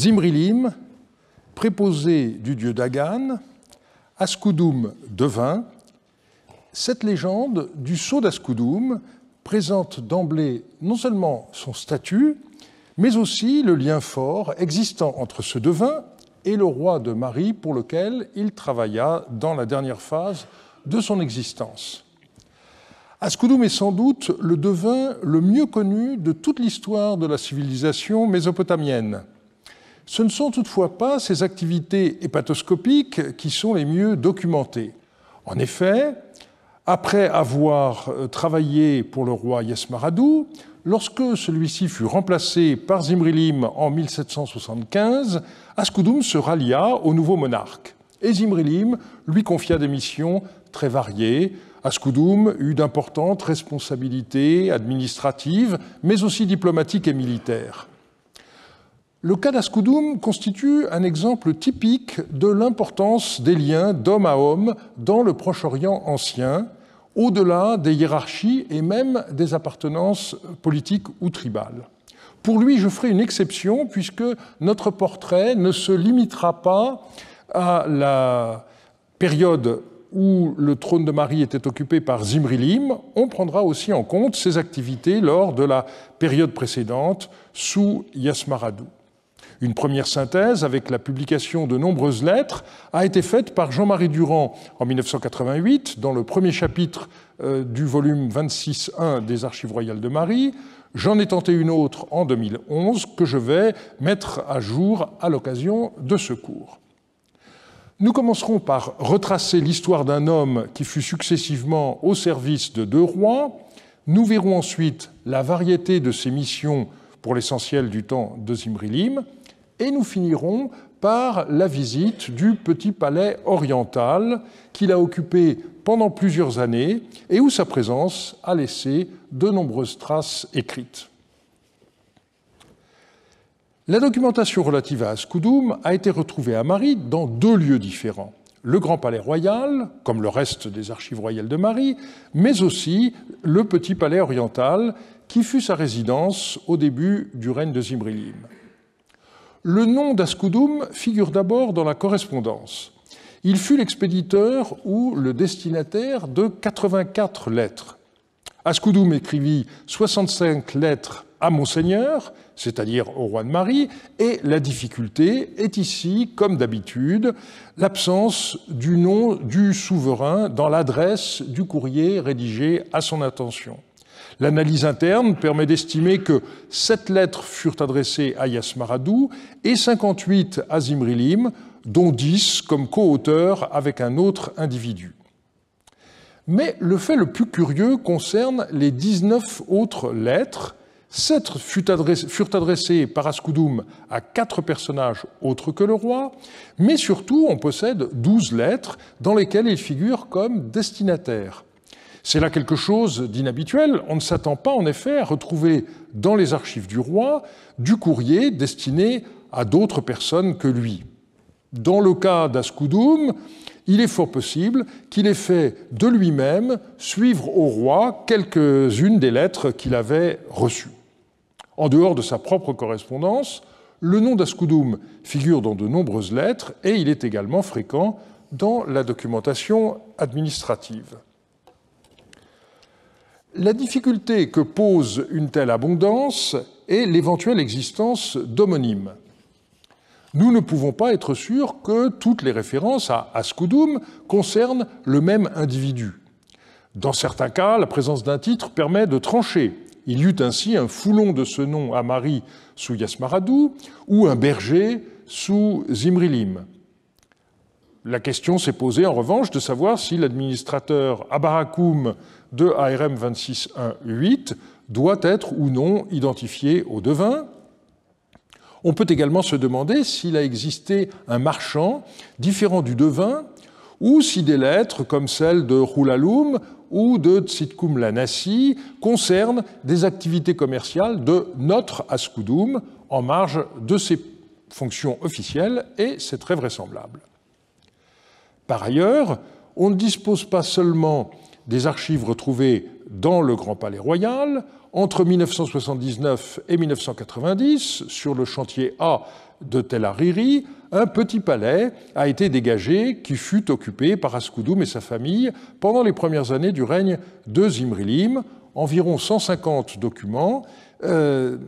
Zimrilim, préposé du dieu Dagan, Ascudum devint. Cette légende du sceau d'Ascudum présente d'emblée non seulement son statut, mais aussi le lien fort existant entre ce devin et le roi de Marie pour lequel il travailla dans la dernière phase de son existence. Ascudum est sans doute le devin le mieux connu de toute l'histoire de la civilisation mésopotamienne. Ce ne sont toutefois pas ses activités hépatoscopiques qui sont les mieux documentées. En effet, après avoir travaillé pour le roi Yesmaradu, lorsque celui-ci fut remplacé par Zimrilim en 1775, Ascudum se rallia au nouveau monarque. Et Zimrilim lui confia des missions très variées. Ascudum eut d'importantes responsabilités administratives, mais aussi diplomatiques et militaires. Le cas d'Ascudum constitue un exemple typique de l'importance des liens d'homme à homme dans le Proche-Orient ancien, au-delà des hiérarchies et même des appartenances politiques ou tribales. Pour lui, je ferai une exception puisque notre portrait ne se limitera pas à la période où le trône de Marie était occupé par Zimrilim. On prendra aussi en compte ses activités lors de la période précédente sous Yasmaradu. Une première synthèse, avec la publication de nombreuses lettres, a été faite par Jean-Marie Durand en 1988, dans le premier chapitre du volume 26.1 des Archives royales de Marie. J'en ai tenté une autre en 2011, que je vais mettre à jour à l'occasion de ce cours. Nous commencerons par retracer l'histoire d'un homme qui fut successivement au service de deux rois. Nous verrons ensuite la variété de ses missions pour l'essentiel du temps de Zimrilim. Et nous finirons par la visite du petit palais oriental qu'il a occupé pendant plusieurs années et où sa présence a laissé de nombreuses traces écrites. La documentation relative à Ascudum a été retrouvée à Marie dans deux lieux différents. Le Grand Palais Royal, comme le reste des Archives royales de Marie, mais aussi le Petit Palais Oriental, qui fut sa résidence au début du règne de Zimrilim. Le nom d'Ascudum figure d'abord dans la correspondance. Il fut l'expéditeur ou le destinataire de 84 lettres. Ascudum écrivit 65 lettres à Monseigneur, c'est-à-dire au roi de Marie, et la difficulté est ici, comme d'habitude, l'absence du nom du souverain dans l'adresse du courrier rédigé à son intention. L'analyse interne permet d'estimer que 7 lettres furent adressées à Yasmaradu et 58 à Zimrilim, dont 10 comme co-auteurs avec un autre individu. Mais le fait le plus curieux concerne les 19 autres lettres. 7 furent adressées par Ascudum à 4 personnages autres que le roi, mais surtout on possède 12 lettres dans lesquelles il figure comme destinataire. C'est là quelque chose d'inhabituel. On ne s'attend pas, en effet, à retrouver dans les archives du roi du courrier destiné à d'autres personnes que lui. Dans le cas d'Ascudum, il est fort possible qu'il ait fait de lui-même suivre au roi quelques-unes des lettres qu'il avait reçues. En dehors de sa propre correspondance, le nom d'Ascudum figure dans de nombreuses lettres et il est également fréquent dans la documentation administrative. La difficulté que pose une telle abondance est l'éventuelle existence d'homonymes. Nous ne pouvons pas être sûrs que toutes les références à Ascudum concernent le même individu. Dans certains cas, la présence d'un titre permet de trancher. Il y eut ainsi un foulon de ce nom à Marie sous Yasmaradu ou un berger sous Zimrilim. La question s'est posée en revanche de savoir si l'administrateur Abarakoum de ARM 26.1.8 doit être ou non identifié au devin. On peut également se demander s'il a existé un marchand différent du devin ou si des lettres comme celles de Hulaloum ou de Tzitkoum Lanassi concernent des activités commerciales de notre Ascudum en marge de ses fonctions officielles, et c'est très vraisemblable. Par ailleurs, on ne dispose pas seulement des archives retrouvées dans le Grand Palais Royal. Entre 1979 et 1990, sur le chantier A de Tel Hariri, un petit palais a été dégagé qui fut occupé par Askoudoum et sa famille pendant les premières années du règne de Zimri-Lim. Environ 150 documents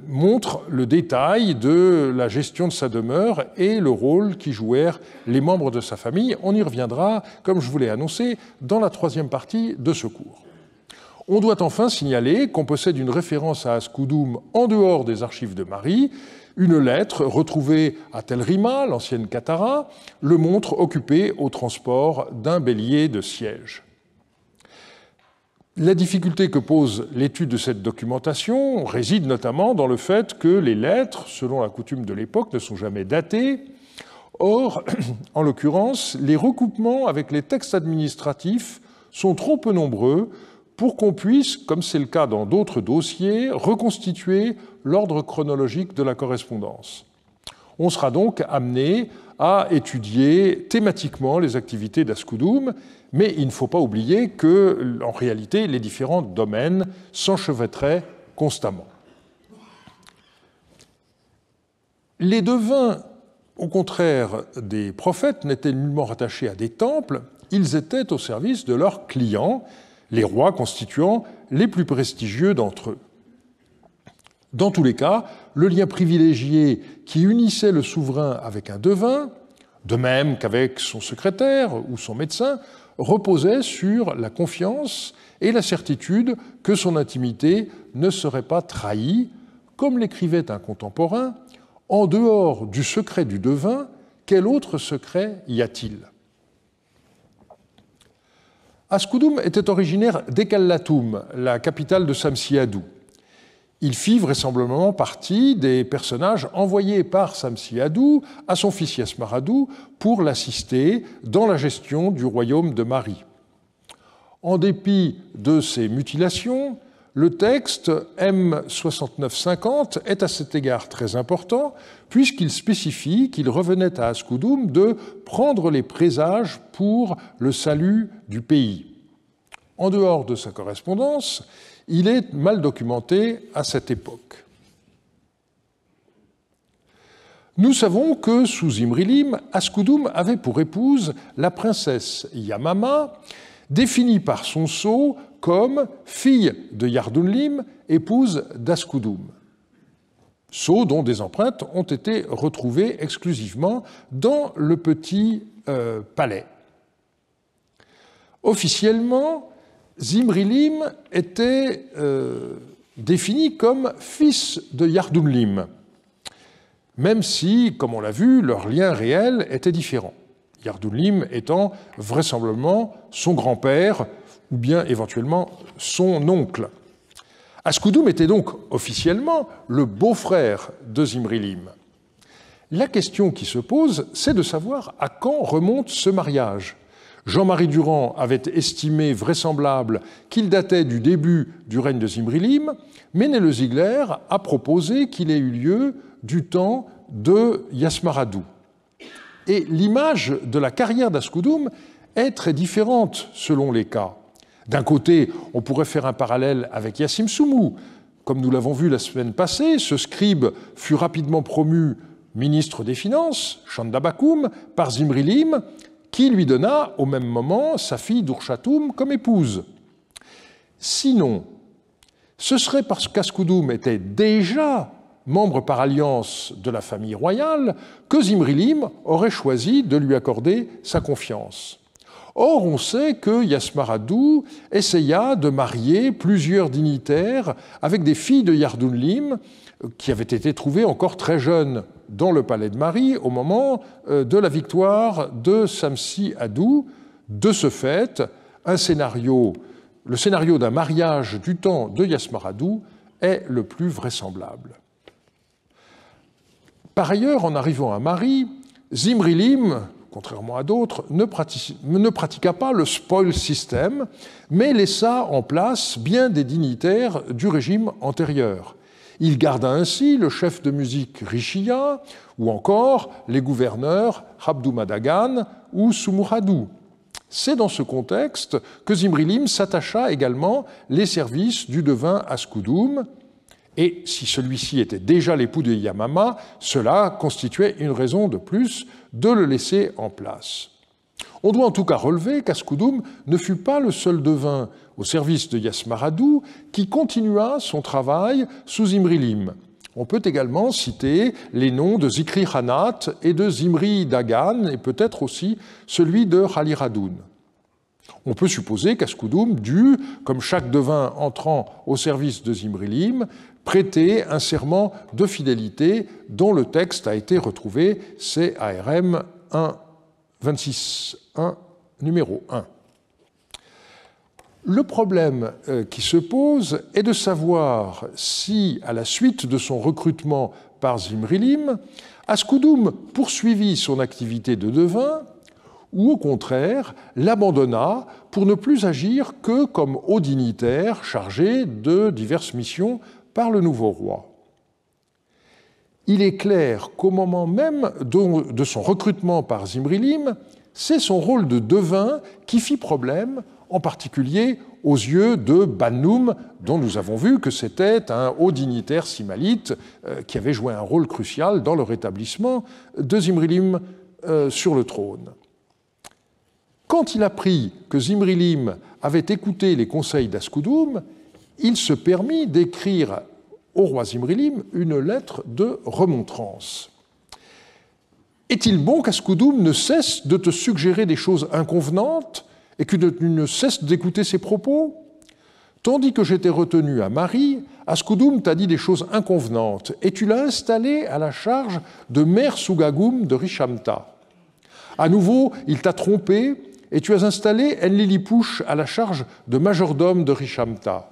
montrent le détail de la gestion de sa demeure et le rôle qu'y jouèrent les membres de sa famille. On y reviendra, comme je vous l'ai annoncé, dans la troisième partie de ce cours. On doit enfin signaler qu'on possède une référence à Askoudoum en dehors des archives de Mari. Une lettre retrouvée à Tel Rima, l'ancienne Katara, le montre occupé au transport d'un bélier de siège. La difficulté que pose l'étude de cette documentation réside notamment dans le fait que les lettres, selon la coutume de l'époque, ne sont jamais datées. Or, en l'occurrence, les recoupements avec les textes administratifs sont trop peu nombreux pour qu'on puisse, comme c'est le cas dans d'autres dossiers, reconstituer l'ordre chronologique de la correspondance. On sera donc amené à étudier thématiquement les activités d'Askoudoum, mais il ne faut pas oublier que, en réalité, les différents domaines s'enchevêtraient constamment. Les devins, au contraire des prophètes, n'étaient nullement rattachés à des temples, ils étaient au service de leurs clients, les rois constituant les plus prestigieux d'entre eux. Dans tous les cas, le lien privilégié qui unissait le souverain avec un devin, de même qu'avec son secrétaire ou son médecin, reposait sur la confiance et la certitude que son intimité ne serait pas trahie, comme l'écrivait un contemporain, « En dehors du secret du devin, quel autre secret y a-t-il » Askoudoum était originaire d'Ekallatoum, la capitale de Samsi-Adou. Il fit vraisemblablement partie des personnages envoyés par Samsi-Adou à son fils Yasmar-Adou pour l'assister dans la gestion du royaume de Mari. En dépit de ces mutilations, le texte M6950 est à cet égard très important puisqu'il spécifie qu'il revenait à Askoudoum de prendre les présages pour le salut du pays. En dehors de sa correspondance, il est mal documenté à cette époque. Nous savons que sous Zimri-Lim, Askoudoum avait pour épouse la princesse Yamama, définie par son sceau comme fille de Yardoun-Lim, épouse d'Askoudoum. Sceau dont des empreintes ont été retrouvées exclusivement dans le petit palais. Officiellement, Zimri-Lim était défini comme fils de Yardoun-Lim, même si, comme on l'a vu, leur lien réel était différent. Yardoun-Lim étant vraisemblablement son grand-père ou bien éventuellement son oncle. Askoudoum était donc officiellement le beau-frère de Zimri-Lim. La question qui se pose, c'est de savoir à quand remonte ce mariage. Jean-Marie Durand avait estimé vraisemblable qu'il datait du début du règne de Zimri-Lim, mais Nele-Ziegler a proposé qu'il ait eu lieu du temps de Yasmar-Adou. Et l'image de la carrière d'Askoudoum est très différente selon les cas. D'un côté, on pourrait faire un parallèle avec Yassim Soumou. Comme nous l'avons vu la semaine passée, ce scribe fut rapidement promu ministre des Finances, Chanda Bakoum, par Zimri-Lim, qui lui donna au même moment sa fille Dourchatoum comme épouse. Sinon, ce serait parce qu'Askoudoum était déjà membre par alliance de la famille royale que Zimri-Lim aurait choisi de lui accorder sa confiance. Or, on sait que Yasmar-Adou essaya de marier plusieurs dignitaires avec des filles de Yardoun-Lim qui avaient été trouvées encore très jeunes dans le palais de Mari au moment de la victoire de Samsi-Adou. De ce fait, le scénario d'un mariage du temps de Yasmar-Adou est le plus vraisemblable. Par ailleurs, en arrivant à Mari, Zimri-Lim, contrairement à d'autres, ne pratiqua pas le spoil system, mais laissa en place bien des dignitaires du régime antérieur. Il garda ainsi le chef de musique Rishiya, ou encore les gouverneurs Abdou Madagan ou Soumouradou. C'est dans ce contexte que Zimri-Lim s'attacha également les services du devin Ascoudoum, et si celui-ci était déjà l'époux de Yamama, cela constituait une raison de plus de le laisser en place. On doit en tout cas relever qu'Ascoudoum ne fut pas le seul devin au service de Yasmaradou qui continua son travail sous Zimri-Lim. On peut également citer les noms de Zikri Hanat et de Zimri Dagan, et peut-être aussi celui de Khaliradoun. On peut supposer qu'Ascoudoum dut, comme chaque devin entrant au service de Zimri-Lim, prêter un serment de fidélité dont le texte a été retrouvé, c'est ARM 1.26.1, numéro 1. Le problème qui se pose est de savoir si, à la suite de son recrutement par Zimri-Lim, Ascoudoum poursuivit son activité de devin ou, au contraire, l'abandonna pour ne plus agir que comme haut dignitaire chargé de diverses missions par le nouveau roi. Il est clair qu'au moment même de son recrutement par Zimri-Lim, c'est son rôle de devin qui fit problème, en particulier aux yeux de Banoum, dont nous avons vu que c'était un haut dignitaire simalite qui avait joué un rôle crucial dans le rétablissement de Zimri-Lim sur le trône. Quand il apprit que Zimri-Lim avait écouté les conseils d'Ascoudoum, il se permit d'écrire au roi Zimri-Lim une lettre de remontrance. Est-il bon qu'Ascoudoum ne cesse de te suggérer des choses inconvenantes et que tu ne cesses d'écouter ses propos? Tandis que j'étais retenu à Mari, Ascoudoum t'a dit des choses inconvenantes et tu l'as installé à la charge de Mer Sougagoum de Rishamta. À nouveau, il t'a trompé et tu as installé Enlilipouche à la charge de majordome de Rishamta.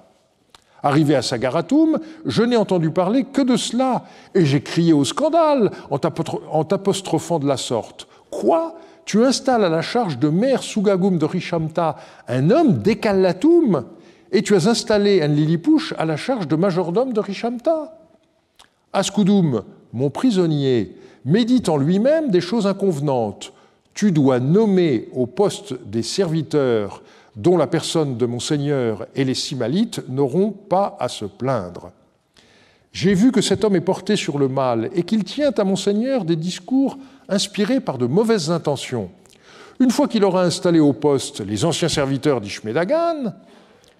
Arrivé à Sagaratoum, je n'ai entendu parler que de cela, et j'ai crié au scandale en t'apostrophant de la sorte. Quoi? Tu installes à la charge de Mer Sougagoum de Rishamta un homme d'Ekallatoum, et tu as installé Enlilipouche à la charge de majordome de Rishamta? Ascoudoum, mon prisonnier, médite en lui-même des choses inconvenantes. Tu dois nommer au poste des serviteurs dont la personne de mon Seigneur et les Simalites n'auront pas à se plaindre. J'ai vu que cet homme est porté sur le mal et qu'il tient à mon Seigneur des discours inspirés par de mauvaises intentions. Une fois qu'il aura installé au poste les anciens serviteurs d'Ishmedagan,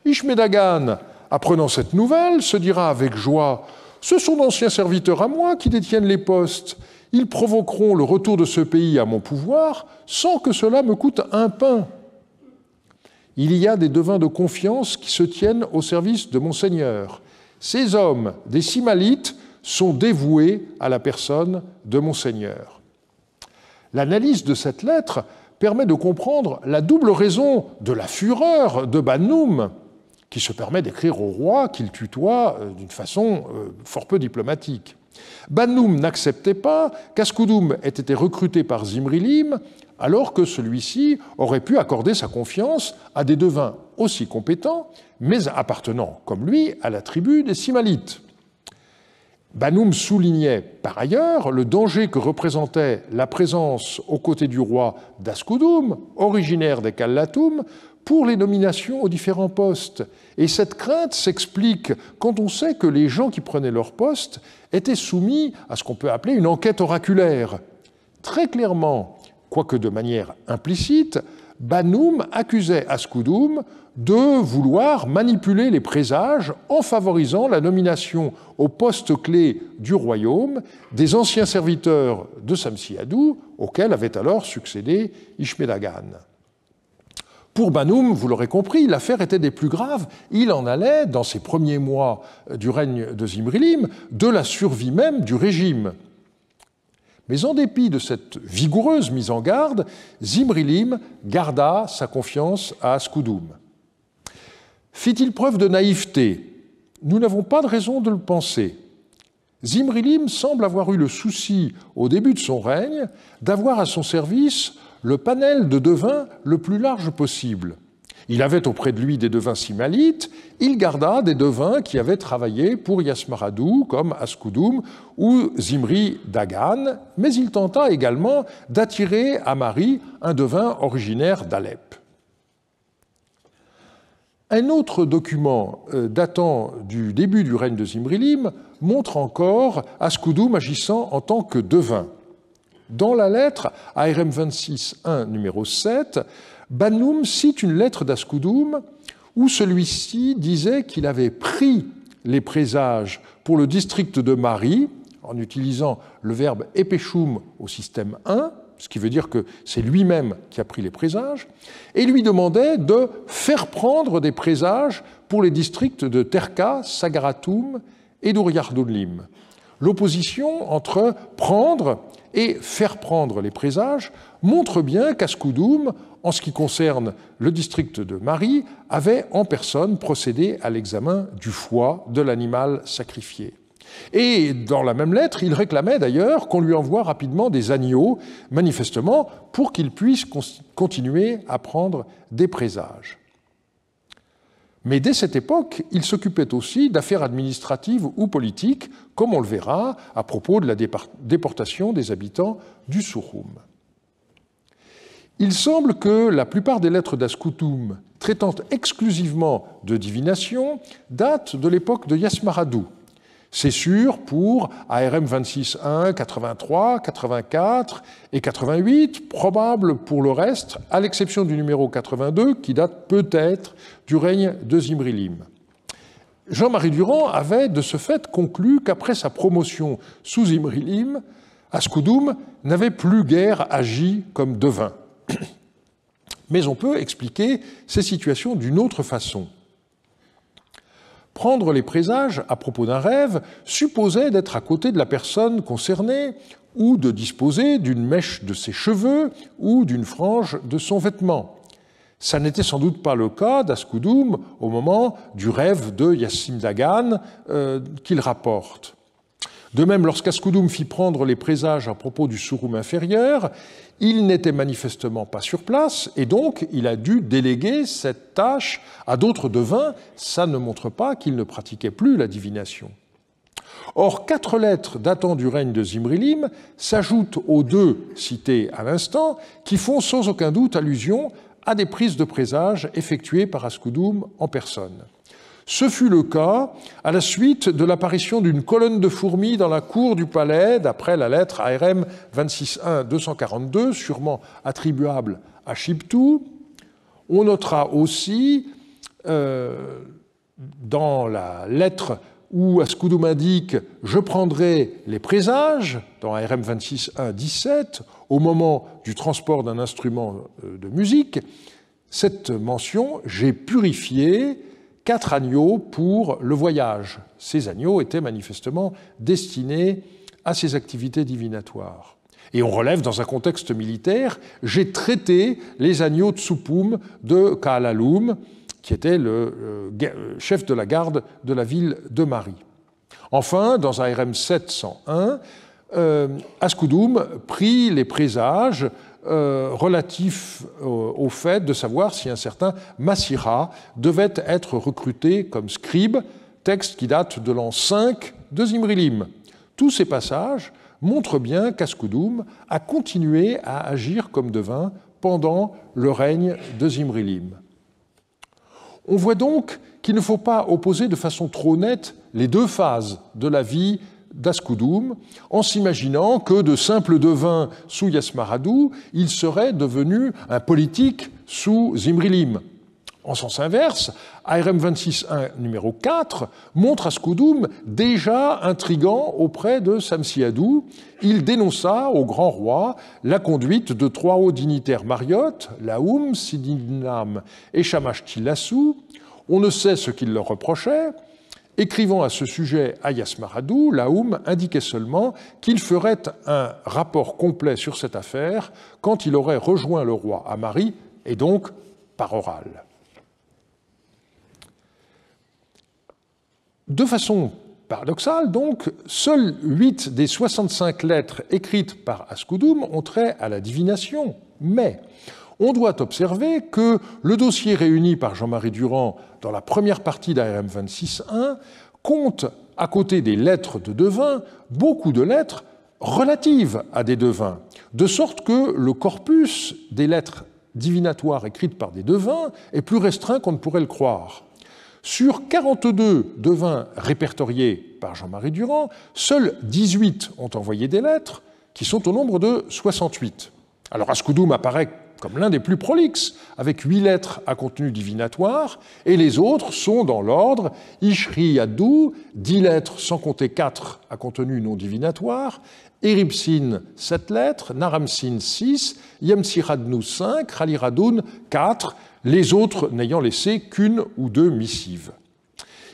Ishmedagan, apprenant cette nouvelle, se dira avec joie « Ce sont d'anciens serviteurs à moi qui détiennent les postes. Ils provoqueront le retour de ce pays à mon pouvoir sans que cela me coûte un pain. » Il y a des devins de confiance qui se tiennent au service de mon Seigneur. Ces hommes, des Simalites, sont dévoués à la personne de mon Seigneur. L'analyse de cette lettre permet de comprendre la double raison de la fureur de Banoum, qui se permet d'écrire au roi qu'il tutoie d'une façon fort peu diplomatique. Banoum n'acceptait pas qu'Ascoudoum ait été recruté par Zimri-Lim alors que celui-ci aurait pu accorder sa confiance à des devins aussi compétents, mais appartenant, comme lui, à la tribu des Simalites. Banoum soulignait par ailleurs le danger que représentait la présence aux côtés du roi d'Ascoudoum, originaire des Kallatoum, pour les nominations aux différents postes. Et cette crainte s'explique quand on sait que les gens qui prenaient leur poste étaient soumis à ce qu'on peut appeler une enquête oraculaire. Très clairement, quoique de manière implicite, Banoum accusait Ascoudoum de vouloir manipuler les présages en favorisant la nomination au poste clé du royaume des anciens serviteurs de Samsiadou, auxquels avait alors succédé Ishmedagan. Pour Banoum, vous l'aurez compris, l'affaire était des plus graves. Il en allait, dans ces premiers mois du règne de Zimri-Lim, de la survie même du régime. Mais en dépit de cette vigoureuse mise en garde, Zimri-Lim garda sa confiance à Ascoudoum. Fit-il preuve de naïveté? Nous n'avons pas de raison de le penser. Zimri-Lim semble avoir eu le souci, au début de son règne, d'avoir à son service le panel de devins le plus large possible. Il avait auprès de lui des devins simalites, il garda des devins qui avaient travaillé pour Yasmaradou, comme Ascoudoum ou Zimri Dagan, mais il tenta également d'attirer à Mari un devin originaire d'Alep. Un autre document datant du début du règne de Zimrilim montre encore Askoudoum agissant en tant que devin. Dans la lettre ARM 26.1 numéro 7, Bannoum cite une lettre d'Askoudoum où celui-ci disait qu'il avait pris les présages pour le district de Mari, en utilisant le verbe epeshum au système 1, ce qui veut dire que c'est lui-même qui a pris les présages, et lui demandait de faire prendre des présages pour les districts de Terka, Sagaratum et d'Uryardunlim. L'opposition entre prendre et faire prendre les présages montre bien qu'Askoudoum, en ce qui concerne le district de Mari, avait en personne procédé à l'examen du foie de l'animal sacrifié. Et dans la même lettre, il réclamait d'ailleurs qu'on lui envoie rapidement des agneaux, manifestement, pour qu'il puisse continuer à prendre des présages. Mais dès cette époque, il s'occupait aussi d'affaires administratives ou politiques, comme on le verra à propos de la déportation des habitants du Souroum. Il semble que la plupart des lettres d'Askoudoum traitant exclusivement de divination datent de l'époque de Yasmaradou. C'est sûr pour ARM 26.1, 83, 84 et 88, probable pour le reste, à l'exception du numéro 82, qui date peut-être du règne de Zimrilim. Jean-Marie Durand avait de ce fait conclu qu'après sa promotion sous Zimrilim, Askoudoum n'avait plus guère agi comme devin. Mais on peut expliquer ces situations d'une autre façon. Prendre les présages à propos d'un rêve supposait d'être à côté de la personne concernée ou de disposer d'une mèche de ses cheveux ou d'une frange de son vêtement. Ça n'était sans doute pas le cas d'Askoudoum au moment du rêve de Yassim Dagan qu'il rapporte. De même, lorsqu'Askoudoum fit prendre les présages à propos du Souroum inférieur, il n'était manifestement pas sur place et donc il a dû déléguer cette tâche à d'autres devins. Ça ne montre pas qu'il ne pratiquait plus la divination. Or, 4 lettres datant du règne de Zimrilim s'ajoutent aux 2 citées à l'instant, qui font sans aucun doute allusion à des prises de présages effectuées par Askoudoum en personne. Ce fut le cas à la suite de l'apparition d'une colonne de fourmis dans la cour du palais, d'après la lettre ARM 26.1-242, sûrement attribuable à Chibtou. On notera aussi, dans la lettre où Askoudoum indique « Je prendrai les présages » dans ARM 26.1-17, au moment du transport d'un instrument de musique, cette mention « J'ai purifié » 4 agneaux pour le voyage. Ces agneaux étaient manifestement destinés à ces activités divinatoires. Et on relève dans un contexte militaire, j'ai traité les agneaux de Tsoupum de Kaalaloum, qui était le chef de la garde de la ville de Mari. Enfin, dans ARM 701, Askoudoum prit les présages relatif au fait de savoir si un certain Massira devait être recruté comme scribe, texte qui date de l'an 5 de Zimrilim. Tous ces passages montrent bien qu'Askoudoum a continué à agir comme devin pendant le règne de Zimrilim. On voit donc qu'il ne faut pas opposer de façon trop nette les 2 phases de la vie d'Askoudoum, en s'imaginant que de simple devin sous Yasmaradou, il serait devenu un politique sous Zimrilim. En sens inverse, ARM 26.1 numéro 4 montre Askoudoum déjà intriguant auprès de Samsiadou. Il dénonça au grand roi la conduite de 3 hauts dignitaires mariotes, Laoum, Sidinam et Shamash Tilassou. On ne sait ce qu'il leur reprochait. Écrivant à ce sujet à Yasmaradou, Laoum indiquait seulement qu'il ferait un rapport complet sur cette affaire quand il aurait rejoint le roi à Mari, et donc par oral. De façon paradoxale, donc, seules 8 des 65 lettres écrites par Askoudoum ont trait à la divination, mais on doit observer que le dossier réuni par Jean-Marie Durand dans la première partie d'ARM 26.1 compte, à côté des lettres de devins, beaucoup de lettres relatives à des devins, de sorte que le corpus des lettres divinatoires écrites par des devins est plus restreint qu'on ne pourrait le croire. Sur 42 devins répertoriés par Jean-Marie Durand, seuls 18 ont envoyé des lettres, qui sont au nombre de 68. Alors Ascudum apparaît comme l'un des plus prolixes, avec 8 lettres à contenu divinatoire, et les autres sont dans l'ordre Ishri Yaddou, 10 lettres sans compter 4 à contenu non divinatoire, Eripsin 7 lettres, Naramsin 6, Yemsiradnu 5, Raliradun 4, les autres n'ayant laissé qu'une ou 2 missives.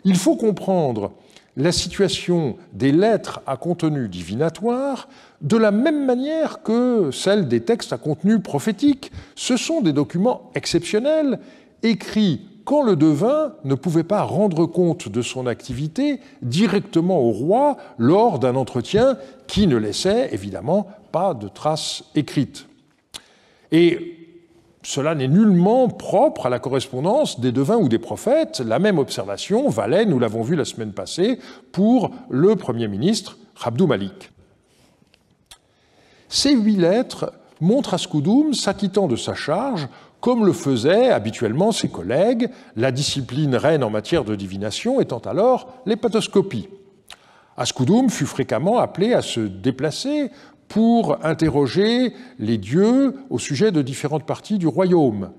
Il faut comprendre la situation des lettres à contenu divinatoire de la même manière que celle des textes à contenu prophétique. Ce sont des documents exceptionnels, écrits quand le devin ne pouvait pas rendre compte de son activité directement au roi lors d'un entretien qui ne laissait évidemment pas de traces écrites. Et cela n'est nullement propre à la correspondance des devins ou des prophètes. La même observation valait, nous l'avons vu la semaine passée, pour le Premier ministre Abdou Malik. Ces 8 lettres montrent Ascudum s'acquittant de sa charge, comme le faisaient habituellement ses collègues, la discipline reine en matière de divination étant alors l'hépatoscopie. Ascudum fut fréquemment appelé à se déplacer pour interroger les dieux au sujet de différentes parties du royaume,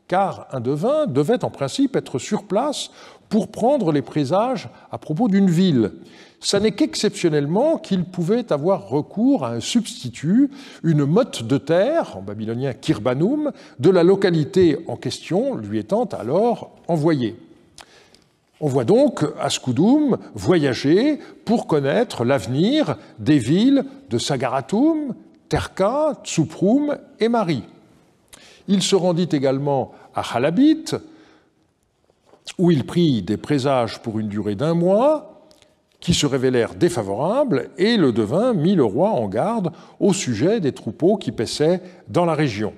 car un devin devait en principe être sur place pour prendre les présages à propos d'une ville. Ce n'est qu'exceptionnellement qu'il pouvait avoir recours à un substitut, une motte de terre, en babylonien kirbanum, de la localité en question, lui étant alors envoyée. On voit donc Ascudum voyager pour connaître l'avenir des villes de Sagaratum, Terka, Tsuprum et Mari. Il se rendit également à Halabit, où il prit des présages pour une durée d'1 mois, qui se révélèrent défavorables, et le devin mit le roi en garde au sujet des troupeaux qui paissaient dans la région.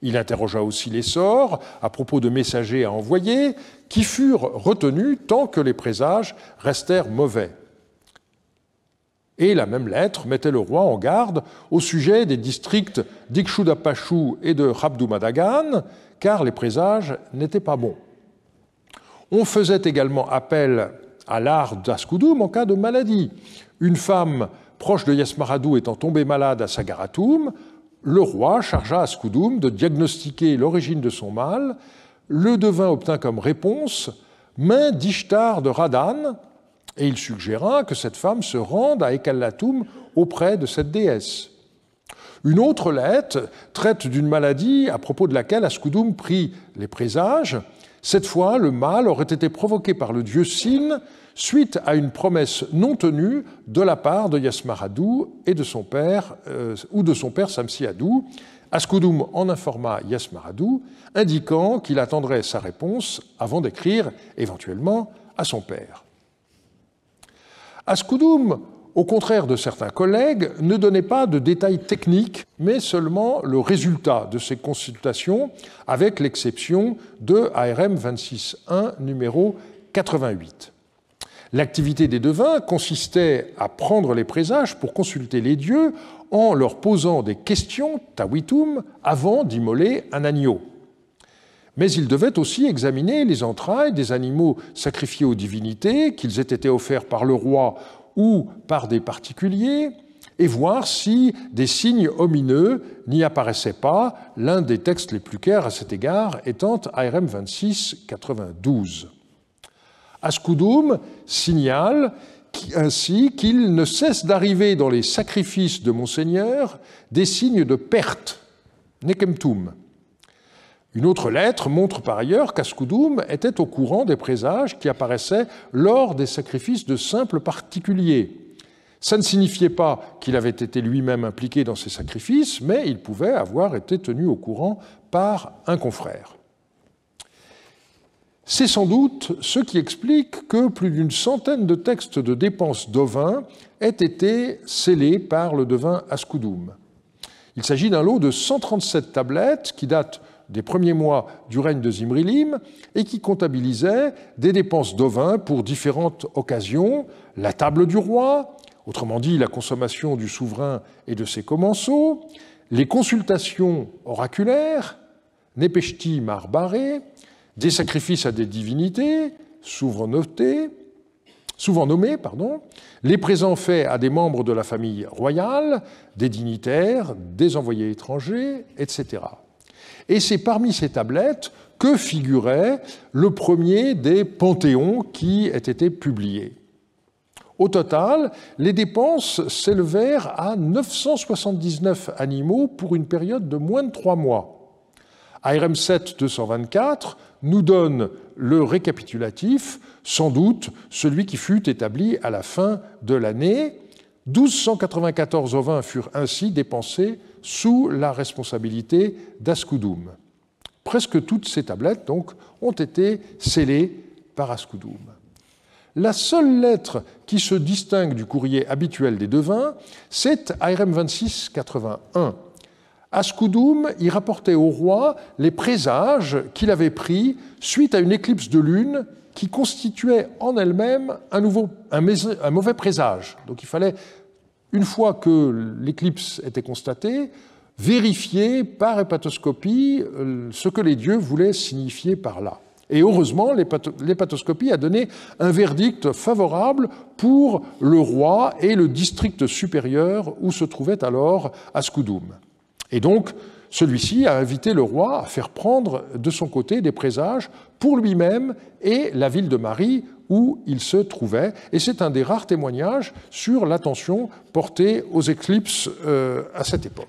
Il interrogea aussi les sorts à propos de messagers à envoyer, qui furent retenus tant que les présages restèrent mauvais. Et la même lettre mettait le roi en garde au sujet des districts d'Ikshudapashu et de Rabdumadagan, car les présages n'étaient pas bons. On faisait également appel à l'art d'Ascudum en cas de maladie. Une femme proche de Yasmaradou étant tombée malade à Sagaratum, le roi chargea Ascudum de diagnostiquer l'origine de son mal. Le devin obtint comme réponse « main d'Ishtar de Radan », et il suggéra que cette femme se rende à Ekallatum auprès de cette déesse. Une autre lettre traite d'une maladie à propos de laquelle Ascudum prit les présages. Cette fois, le mal aurait été provoqué par le dieu Sin suite à une promesse non tenue de la part de Yasmaradou et de son père, Samsiadou. Ascudum en informa Yasmaradou, indiquant qu'il attendrait sa réponse avant d'écrire éventuellement à son père. Ascudum, au contraire de certains collègues, ne donnait pas de détails techniques, mais seulement le résultat de ces consultations, avec l'exception de ARM 26.1, numéro 88. L'activité des devins consistait à prendre les présages pour consulter les dieux en leur posant des questions, tawitum, avant d'immoler un agneau. Mais ils devaient aussi examiner les entrailles des animaux sacrifiés aux divinités, qu'ils aient été offerts par le roi ou par des particuliers, et voir si des signes omineux n'y apparaissaient pas, l'un des textes les plus clairs à cet égard étant ARM 26.92. Ascudum signale ainsi qu'il ne cesse d'arriver dans les sacrifices de Monseigneur des signes de perte, nekemtum. Une autre lettre montre par ailleurs qu'Ascudum était au courant des présages qui apparaissaient lors des sacrifices de simples particuliers. Ça ne signifiait pas qu'il avait été lui-même impliqué dans ces sacrifices, mais il pouvait avoir été tenu au courant par un confrère. C'est sans doute ce qui explique que plus d'une centaine de textes de dépenses d'ovins aient été scellés par le devin Ascudum. Il s'agit d'un lot de 137 tablettes qui datent des premiers mois du règne de Zimrilim et qui comptabilisaient des dépenses d'ovins pour différentes occasions, la table du roi, autrement dit la consommation du souverain et de ses commensaux, les consultations oraculaires, Nepeshti Marbare, des sacrifices à des divinités, souvent nommés, les présents faits à des membres de la famille royale, des dignitaires, des envoyés étrangers, etc. Et c'est parmi ces tablettes que figurait le premier des panthéons qui ait été publié. Au total, les dépenses s'élevèrent à 979 animaux pour une période de moins de 3 mois. ARM 7 224 nous donne le récapitulatif, sans doute celui qui fut établi à la fin de l'année. 1294 ovins furent ainsi dépensés sous la responsabilité d'Askoudoum. Presque toutes ces tablettes donc, ont été scellées par Askoudoum. La seule lettre qui se distingue du courrier habituel des devins, c'est ARM 2681. Askoudoum y rapportait au roi les présages qu'il avait pris suite à une éclipse de lune qui constituait en elle-même un mauvais présage. Donc il fallait, une fois que l'éclipse était constatée, vérifier par hépatoscopie ce que les dieux voulaient signifier par là. Et heureusement, l'hépatoscopie a donné un verdict favorable pour le roi et le district supérieur où se trouvait alors Askoudoum. Et donc, celui-ci a invité le roi à faire prendre de son côté des présages pour lui-même et la ville de Mari où il se trouvait. Et c'est un des rares témoignages sur l'attention portée aux éclipses à cette époque.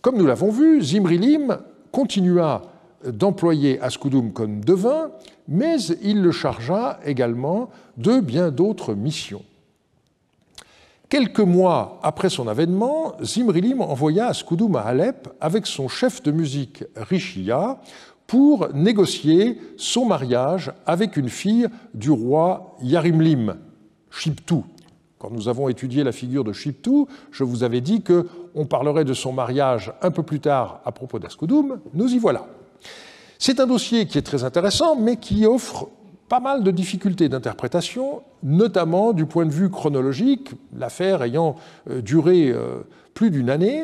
Comme nous l'avons vu, Zimri-Lim continua d'employer Askoudoum comme devin, mais il le chargea également de bien d'autres missions. Quelques mois après son avènement, Zimri-Lim envoya Askoudoum à Alep avec son chef de musique Rishiya pour négocier son mariage avec une fille du roi Yarimlim, Shiptou. Quand nous avons étudié la figure de Shiptou, je vous avais dit qu'on parlerait de son mariage un peu plus tard à propos d'Askoudoum. Nous y voilà. C'est un dossier qui est très intéressant, mais qui offre pas mal de difficultés d'interprétation, notamment du point de vue chronologique, l'affaire ayant duré plus d'une année.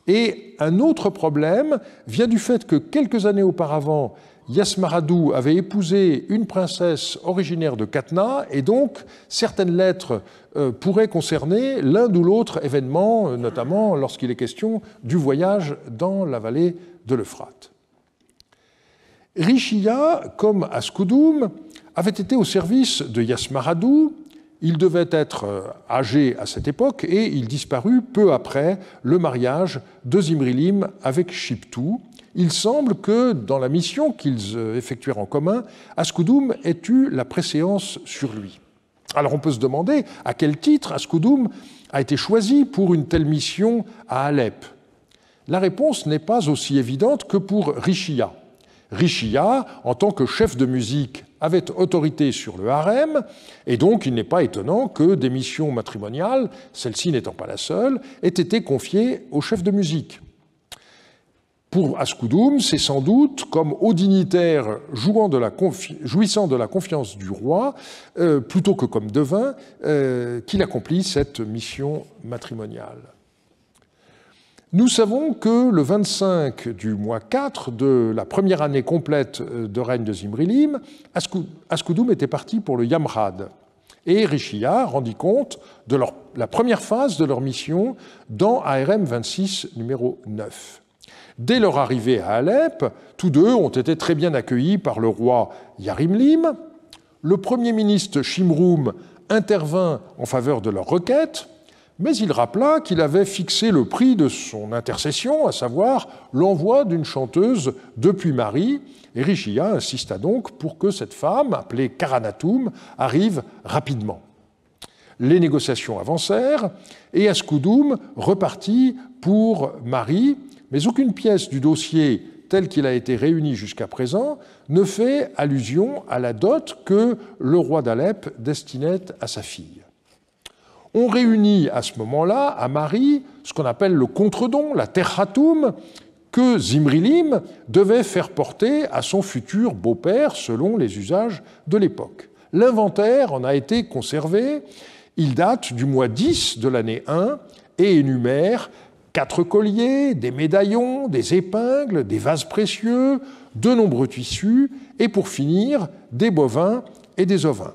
Et un autre problème vient du fait que quelques années auparavant, Yasmaradou avait épousé une princesse originaire de Katna, et donc certaines lettres pourraient concerner l'un ou l'autre événement, notamment lorsqu'il est question du voyage dans la vallée de l'Euphrate. Rishiya, comme Askoudoum, avait été au service de Yasmaradou. Il devait être âgé à cette époque et il disparut peu après le mariage de Zimri-Lim avec Shiptou. Il semble que dans la mission qu'ils effectuèrent en commun, Askoudoum ait eu la préséance sur lui. Alors on peut se demander à quel titre Askoudoum a été choisi pour une telle mission à Alep. La réponse n'est pas aussi évidente que pour Rishiya. Rishiya, en tant que chef de musique, avait autorité sur le harem, et donc il n'est pas étonnant que des missions matrimoniales, celle-ci n'étant pas la seule, aient été confiées au chef de musique. Pour Askoudoum, c'est sans doute comme haut dignitaire jouissant de la confiance du roi, plutôt que comme devin, qu'il accomplit cette mission matrimoniale. Nous savons que le 25 du mois 4 de la première année complète de règne de Zimri-Lim, Askoudoum était parti pour le Yamrad. Et Rishiya rendit compte de la première phase de leur mission dans ARM 26 numéro 9. Dès leur arrivée à Alep, tous deux ont été très bien accueillis par le roi Yarimlim. Le premier ministre Shimroum intervint en faveur de leur requête, mais il rappela qu'il avait fixé le prix de son intercession, à savoir l'envoi d'une chanteuse depuis Mari, et Rishiya insista donc pour que cette femme, appelée Karanatoum, arrive rapidement. Les négociations avancèrent, et Askoudoum repartit pour Mari, mais aucune pièce du dossier tel qu'il a été réuni jusqu'à présent ne fait allusion à la dot que le roi d'Alep destinait à sa fille. On réunit à ce moment-là, à Mari, ce qu'on appelle le contre-don, la terhatoum, que Zimri-Lim devait faire porter à son futur beau-père selon les usages de l'époque. L'inventaire en a été conservé, il date du mois 10 de l'année 1 et énumère 4 colliers, des médaillons, des épingles, des vases précieux, de nombreux tissus, et pour finir, des bovins et des ovins.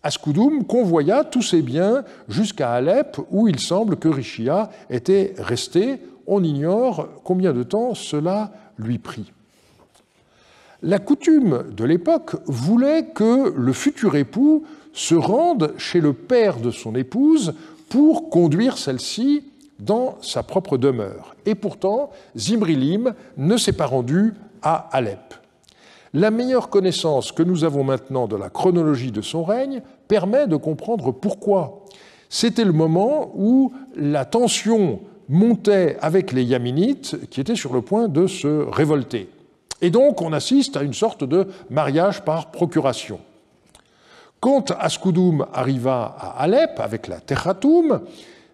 Askoudoum convoya tous ces biens jusqu'à Alep, où il semble que Richia était resté. On ignore combien de temps cela lui prit. La coutume de l'époque voulait que le futur époux se rende chez le père de son épouse pour conduire celle-ci dans sa propre demeure. Et pourtant, Zimri-Lim ne s'est pas rendu à Alep. La meilleure connaissance que nous avons maintenant de la chronologie de son règne permet de comprendre pourquoi. C'était le moment où la tension montait avec les Yaminites qui étaient sur le point de se révolter. Et donc on assiste à une sorte de mariage par procuration. Quand Askoudoum arriva à Alep avec la Terhatoum,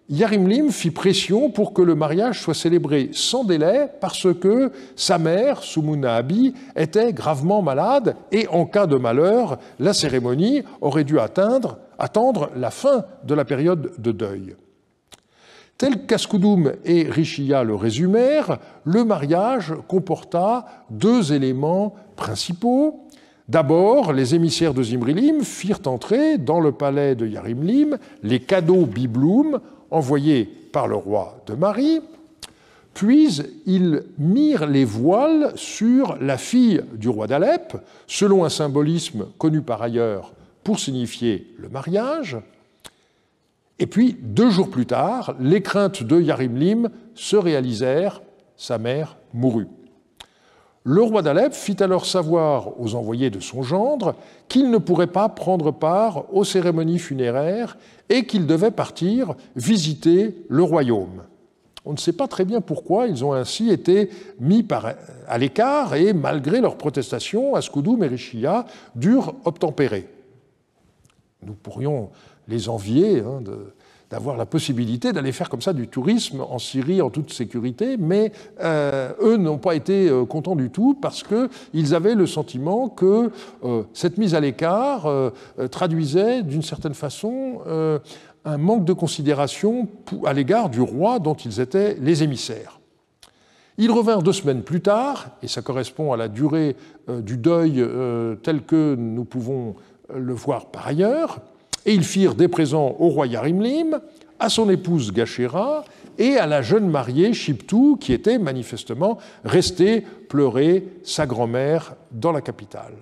Yarimlim fit pression pour que le mariage soit célébré sans délai parce que sa mère, Soumouna Abi, était gravement malade et en cas de malheur, la cérémonie aurait dû attendre la fin de la période de deuil. Tel qu'Askoudoum et Richia le résumèrent, le mariage comporta 2 éléments principaux. D'abord, les émissaires de Zimri-Lim firent entrer dans le palais de Yarimlim les cadeaux bibloum envoyés par le roi de Mari, puis ils mirent les voiles sur la fille du roi d'Alep, selon un symbolisme connu par ailleurs pour signifier le mariage. Et puis, 2 jours plus tard, les craintes de Yarimlim se réalisèrent, sa mère mourut. Le roi d'Alep fit alors savoir aux envoyés de son gendre qu'il ne pourrait pas prendre part aux cérémonies funéraires et qu'il devait partir visiter le royaume. On ne sait pas très bien pourquoi ils ont ainsi été mis à l'écart et, malgré leurs protestations, Askoudoum et Richia durent obtempérer. Nous pourrions les envier d'avoir la possibilité d'aller faire comme ça du tourisme en Syrie en toute sécurité, mais eux n'ont pas été contents du tout parce qu'ils avaient le sentiment que cette mise à l'écart traduisait d'une certaine façon un manque de considération à l'égard du roi dont ils étaient les émissaires. Ils revinrent 2 semaines plus tard, et ça correspond à la durée du deuil tel que nous pouvons le voir par ailleurs, et ils firent des présents au roi Yarimlim, à son épouse Gachéra et à la jeune mariée Chiptou, qui était manifestement restée pleurer sa grand-mère dans la capitale.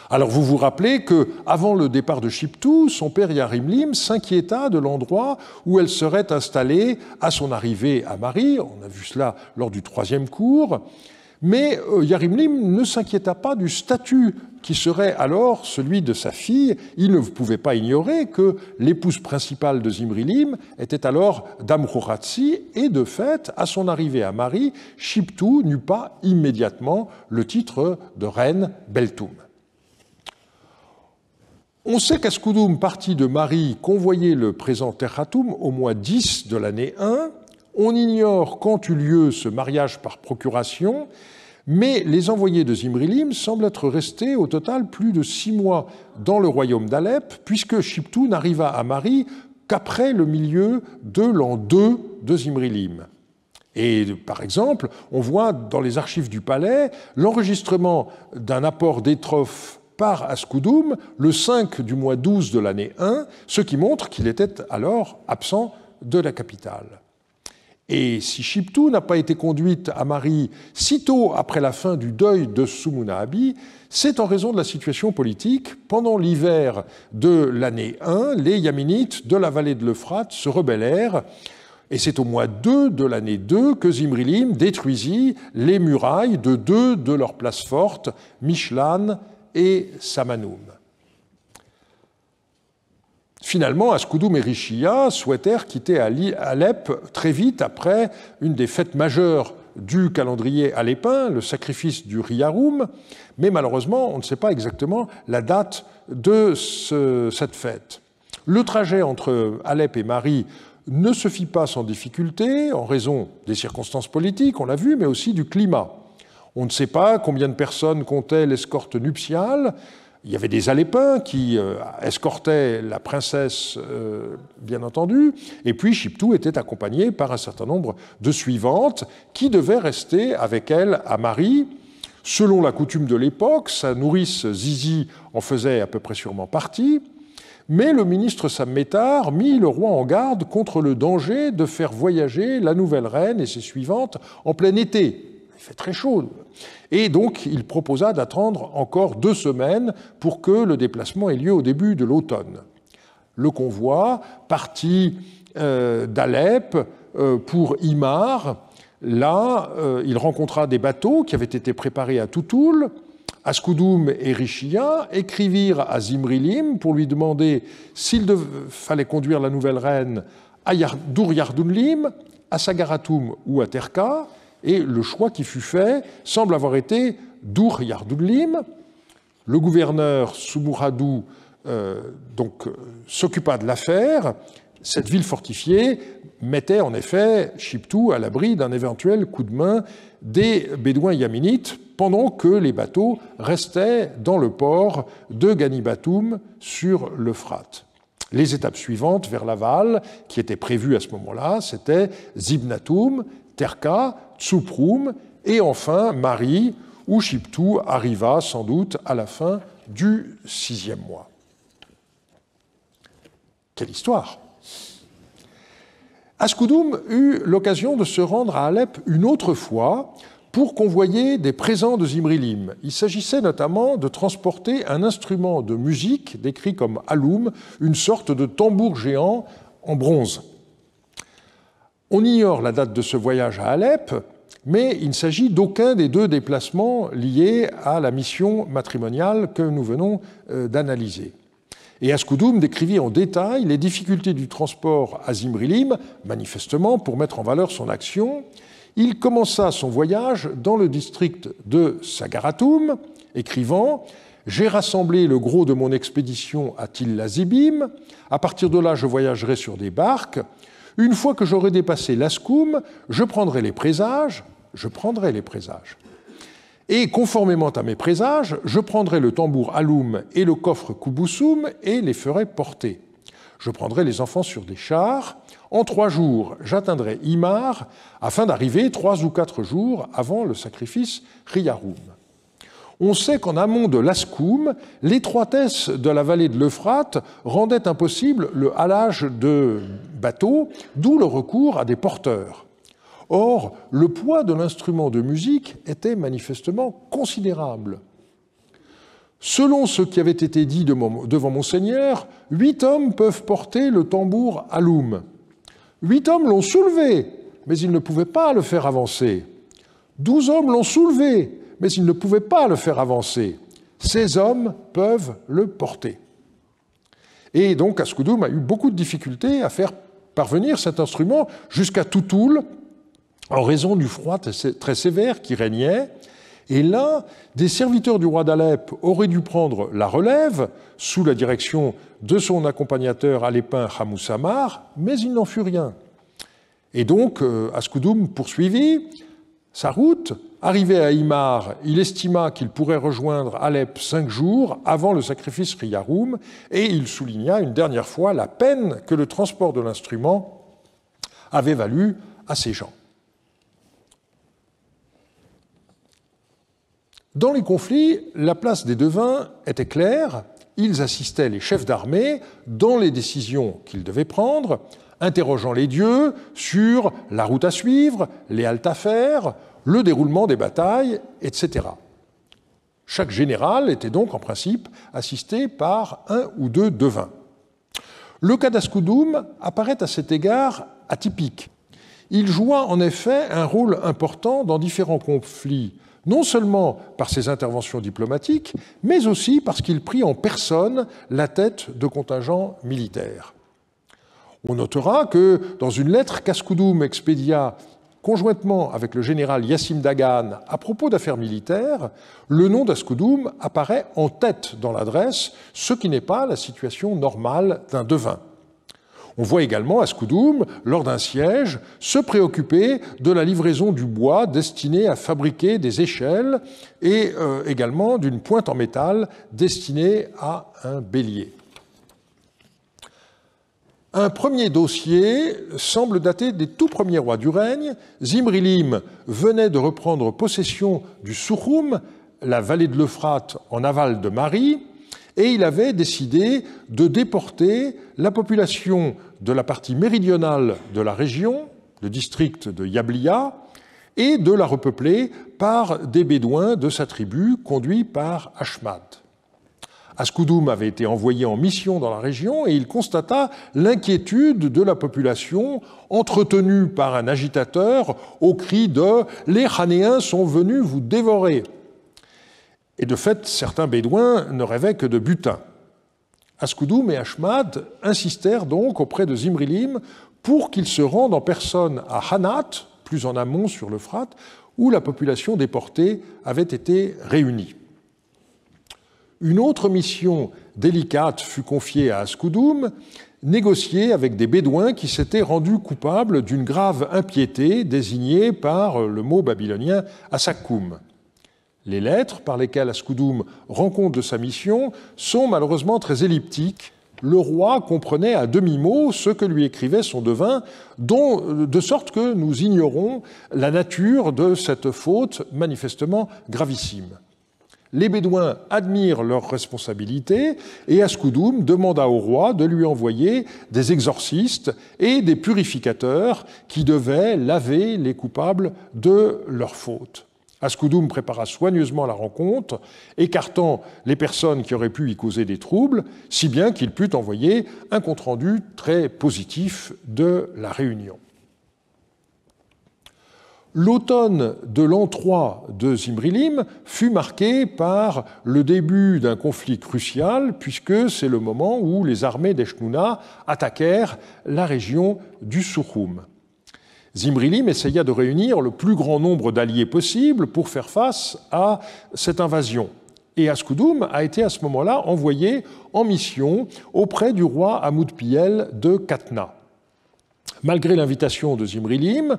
Alors vous vous rappelez qu'avant le départ de Chiptou, son père Yarimlim s'inquiéta de l'endroit où elle serait installée à son arrivée à Mari. On a vu cela lors du 3e cours. Mais Yarimlim ne s'inquiéta pas du statut qui serait alors celui de sa fille. Il ne pouvait pas ignorer que l'épouse principale de Zimri-Lim était alors Damrouratsi, et de fait, à son arrivée à Mari, Chiptou n'eut pas immédiatement le titre de reine Beltoum. On sait qu'Askoudoum partit de Mari convoyer le présent Terhatoum au mois 10 de l'année 1. On ignore quand eut lieu ce mariage par procuration, mais les envoyés de Zimri-Lim semblent être restés au total plus de 6 mois dans le royaume d'Alep, puisque Chiptou n'arriva à Mari qu'après le milieu de l'an 2 de Zimri-Lim. Et par exemple, on voit dans les archives du palais l'enregistrement d'un apport d'étrophes par Askoudoum le 5 du mois 12 de l'année 1, ce qui montre qu'il était alors absent de la capitale. Et si Chiptou n'a pas été conduite à Mari sitôt après la fin du deuil de Soumouna Abi, c'est en raison de la situation politique. Pendant l'hiver de l'année 1, les Yaminites de la vallée de l'Euphrate se rebellèrent, et c'est au mois 2 de l'année 2 que Zimri-Lim détruisit les murailles de 2 de leurs places fortes, Mishlan et Samanoum. Finalement, Askoudoum et Richia souhaitèrent quitter Alep très vite après une des fêtes majeures du calendrier alépin, le sacrifice du Riyaroum, mais malheureusement, on ne sait pas exactement la date de cette fête. Le trajet entre Alep et Mari ne se fit pas sans difficulté, en raison des circonstances politiques, on l'a vu, mais aussi du climat. On ne sait pas combien de personnes comptait l'escorte nuptiale. Il y avait des Alépins qui escortaient la princesse, bien entendu, et puis Chiptou était accompagné par un certain nombre de suivantes qui devaient rester avec elle à Mari. Selon la coutume de l'époque, sa nourrice Zizi en faisait à peu près sûrement partie, mais le ministre Sam Métard mit le roi en garde contre le danger de faire voyager la nouvelle reine et ses suivantes en plein été. Il fait très chaud. Et donc, il proposa d'attendre encore 2 semaines pour que le déplacement ait lieu au début de l'automne. Le convoi partit d'Alep pour Imar. Là, il rencontra des bateaux qui avaient été préparés à Toutoul. Askoudoum et Richia écrivirent à Zimrilim pour lui demander s'il fallait conduire la nouvelle reine à Dur Yardounlim, à Sagaratoum ou à Terka, et le choix qui fut fait semble avoir été Dur Yardounlim. Le gouverneur Soumouradou s'occupa de l'affaire. Cette ville fortifiée mettait en effet Chiptou à l'abri d'un éventuel coup de main des Bédouins yaminites pendant que les bateaux restaient dans le port de Ganibatoum sur l'Euphrate. Les étapes suivantes vers l'aval, qui étaient prévues à ce moment-là, c'était Zibnatoum, Terka, Tsouproum et enfin Mari, où Chiptou arriva sans doute à la fin du 6e mois. Quelle histoire! Askoudoum eut l'occasion de se rendre à Alep une autre fois pour convoyer des présents de Zimrilim. Il s'agissait notamment de transporter un instrument de musique décrit comme aloum, une sorte de tambour géant en bronze. On ignore la date de ce voyage à Alep, mais il ne s'agit d'aucun des 2 déplacements liés à la mission matrimoniale que nous venons d'analyser. Et Askoudoum décrivit en détail les difficultés du transport à Zimrilim, manifestement pour mettre en valeur son action. Il commença son voyage dans le district de Sagaratoum, écrivant « J'ai rassemblé le gros de mon expédition à Tilla-Zibim. À partir de là, je voyagerai sur des barques. Une fois que j'aurai dépassé l'Askoum, je prendrai les présages. Et conformément à mes présages, je prendrai le tambour aloum et le coffre Kuboussoum et les ferai porter. Je prendrai les enfants sur des chars. En 3 jours, j'atteindrai Imar afin d'arriver 3 ou 4 jours avant le sacrifice Riyaroum. On sait qu'en amont de l'Askoum, l'étroitesse de la vallée de l'Euphrate rendait impossible le halage de bateaux, d'où le recours à des porteurs. Or, le poids de l'instrument de musique était manifestement considérable. Selon ce qui avait été dit devant Monseigneur, 8 hommes peuvent porter le tambour aloum. 8 hommes l'ont soulevé, mais ils ne pouvaient pas le faire avancer. 12 hommes l'ont soulevé, mais ils ne pouvaient pas le faire avancer. Ces hommes peuvent le porter. Et donc, Askoudoum a eu beaucoup de difficultés à faire parvenir cet instrument jusqu'à Toutoul, en raison du froid très sévère qui régnait. Et là, des serviteurs du roi d'Alep auraient dû prendre la relève sous la direction de son accompagnateur alépin Hamousamar, mais il n'en fut rien. Et donc, Askoudoum poursuivit sa route. Arrivé à Imar, il estima qu'il pourrait rejoindre Alep 5 jours avant le sacrifice Riyaroum, et il souligna une dernière fois la peine que le transport de l'instrument avait valu à ces gens. Dans les conflits, la place des devins était claire. Ils assistaient les chefs d'armée dans les décisions qu'ils devaient prendre, interrogeant les dieux sur la route à suivre, les haltes à faire, le déroulement des batailles, etc. Chaque général était donc en principe assisté par 1 ou 2 devins. Le cas d'Askoudoum apparaît à cet égard atypique. Il joua en effet un rôle important dans différents conflits, non seulement par ses interventions diplomatiques, mais aussi parce qu'il prit en personne la tête de contingents militaires. On notera que, dans une lettre qu'Askoudoum expédia conjointement avec le général Yassim Dagan à propos d'affaires militaires, le nom d'Askoudoum apparaît en tête dans l'adresse, ce qui n'est pas la situation normale d'un devin. On voit également Askoudoum, lors d'un siège, se préoccuper de la livraison du bois destiné à fabriquer des échelles et également d'une pointe en métal destinée à un bélier. Un premier dossier semble dater des tout premiers rois du règne. Zimrilim venait de reprendre possession du Souchoum, la vallée de l'Euphrate en aval de Mari, et il avait décidé de déporter la population de la partie méridionale de la région, le district de Yablia, et de la repeupler par des Bédouins de sa tribu, conduits par Ashmad. Askoudoum avait été envoyé en mission dans la région et il constata l'inquiétude de la population entretenue par un agitateur au cri de « Les Khanéens sont venus vous dévorer ». Et de fait, certains Bédouins ne rêvaient que de butin. Askoudoum et Ashmad insistèrent donc auprès de Zimrilim pour qu'il se rende en personne à Hanat, plus en amont sur l'Euphrate, où la population déportée avait été réunie. Une autre mission délicate fut confiée à Askoudoum, négocier avec des Bédouins qui s'étaient rendus coupables d'une grave impiété désignée par le mot babylonien Assakoum. Les lettres par lesquelles Askoudoum rend compte de sa mission sont malheureusement très elliptiques. Le roi comprenait à demi-mot ce que lui écrivait son devin, de sorte que nous ignorons la nature de cette faute manifestement gravissime. Les Bédouins admirent leur responsabilité et Askoudoum demanda au roi de lui envoyer des exorcistes et des purificateurs qui devaient laver les coupables de leurs fautes. Askoudoum prépara soigneusement la rencontre, écartant les personnes qui auraient pu y causer des troubles, si bien qu'il put envoyer un compte-rendu très positif de la réunion. L'automne de l'an 3 de Zimrilim fut marqué par le début d'un conflit crucial, puisque c'est le moment où les armées d'Eshnouna attaquèrent la région du Souchoum. Zimrilim essaya de réunir le plus grand nombre d'alliés possible pour faire face à cette invasion. Et Askoudoum a été à ce moment-là envoyé en mission auprès du roi Amoudpiel de Katna. Malgré l'invitation de Zimrilim,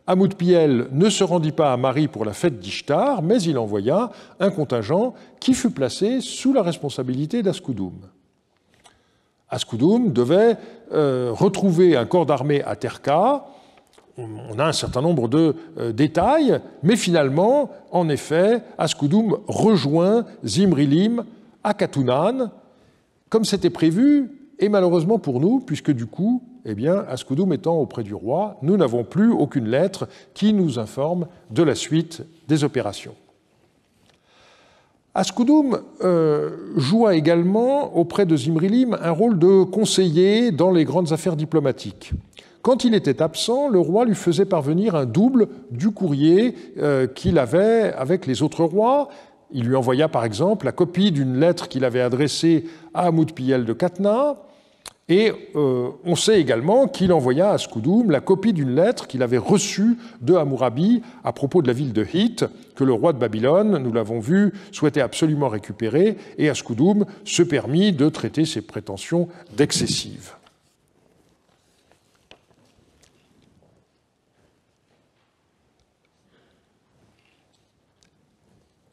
Amoudpiel ne se rendit pas à Mari pour la fête d'Ishtar, mais il envoya un contingent qui fut placé sous la responsabilité d'Askoudoum. Askoudoum devait retrouver un corps d'armée à Terka. On a un certain nombre de détails, mais finalement, en effet, Askoudoum rejoint Zimrilim à Katounan, comme c'était prévu, et malheureusement pour nous, puisque du coup, eh bien, Askoudoum étant auprès du roi, nous n'avons plus aucune lettre qui nous informe de la suite des opérations. Askoudoum joua également auprès de Zimrilim un rôle de conseiller dans les grandes affaires diplomatiques. Quand il était absent, le roi lui faisait parvenir un double du courrier qu'il avait avec les autres rois. Il lui envoya par exemple la copie d'une lettre qu'il avait adressée à Amoudpiel de Katna, et on sait également qu'il envoya à Askoudoum la copie d'une lettre qu'il avait reçue de Hammurabi à propos de la ville de Hit, que le roi de Babylone, nous l'avons vu, souhaitait absolument récupérer, et Askoudoum se permit de traiter ses prétentions d'excessives.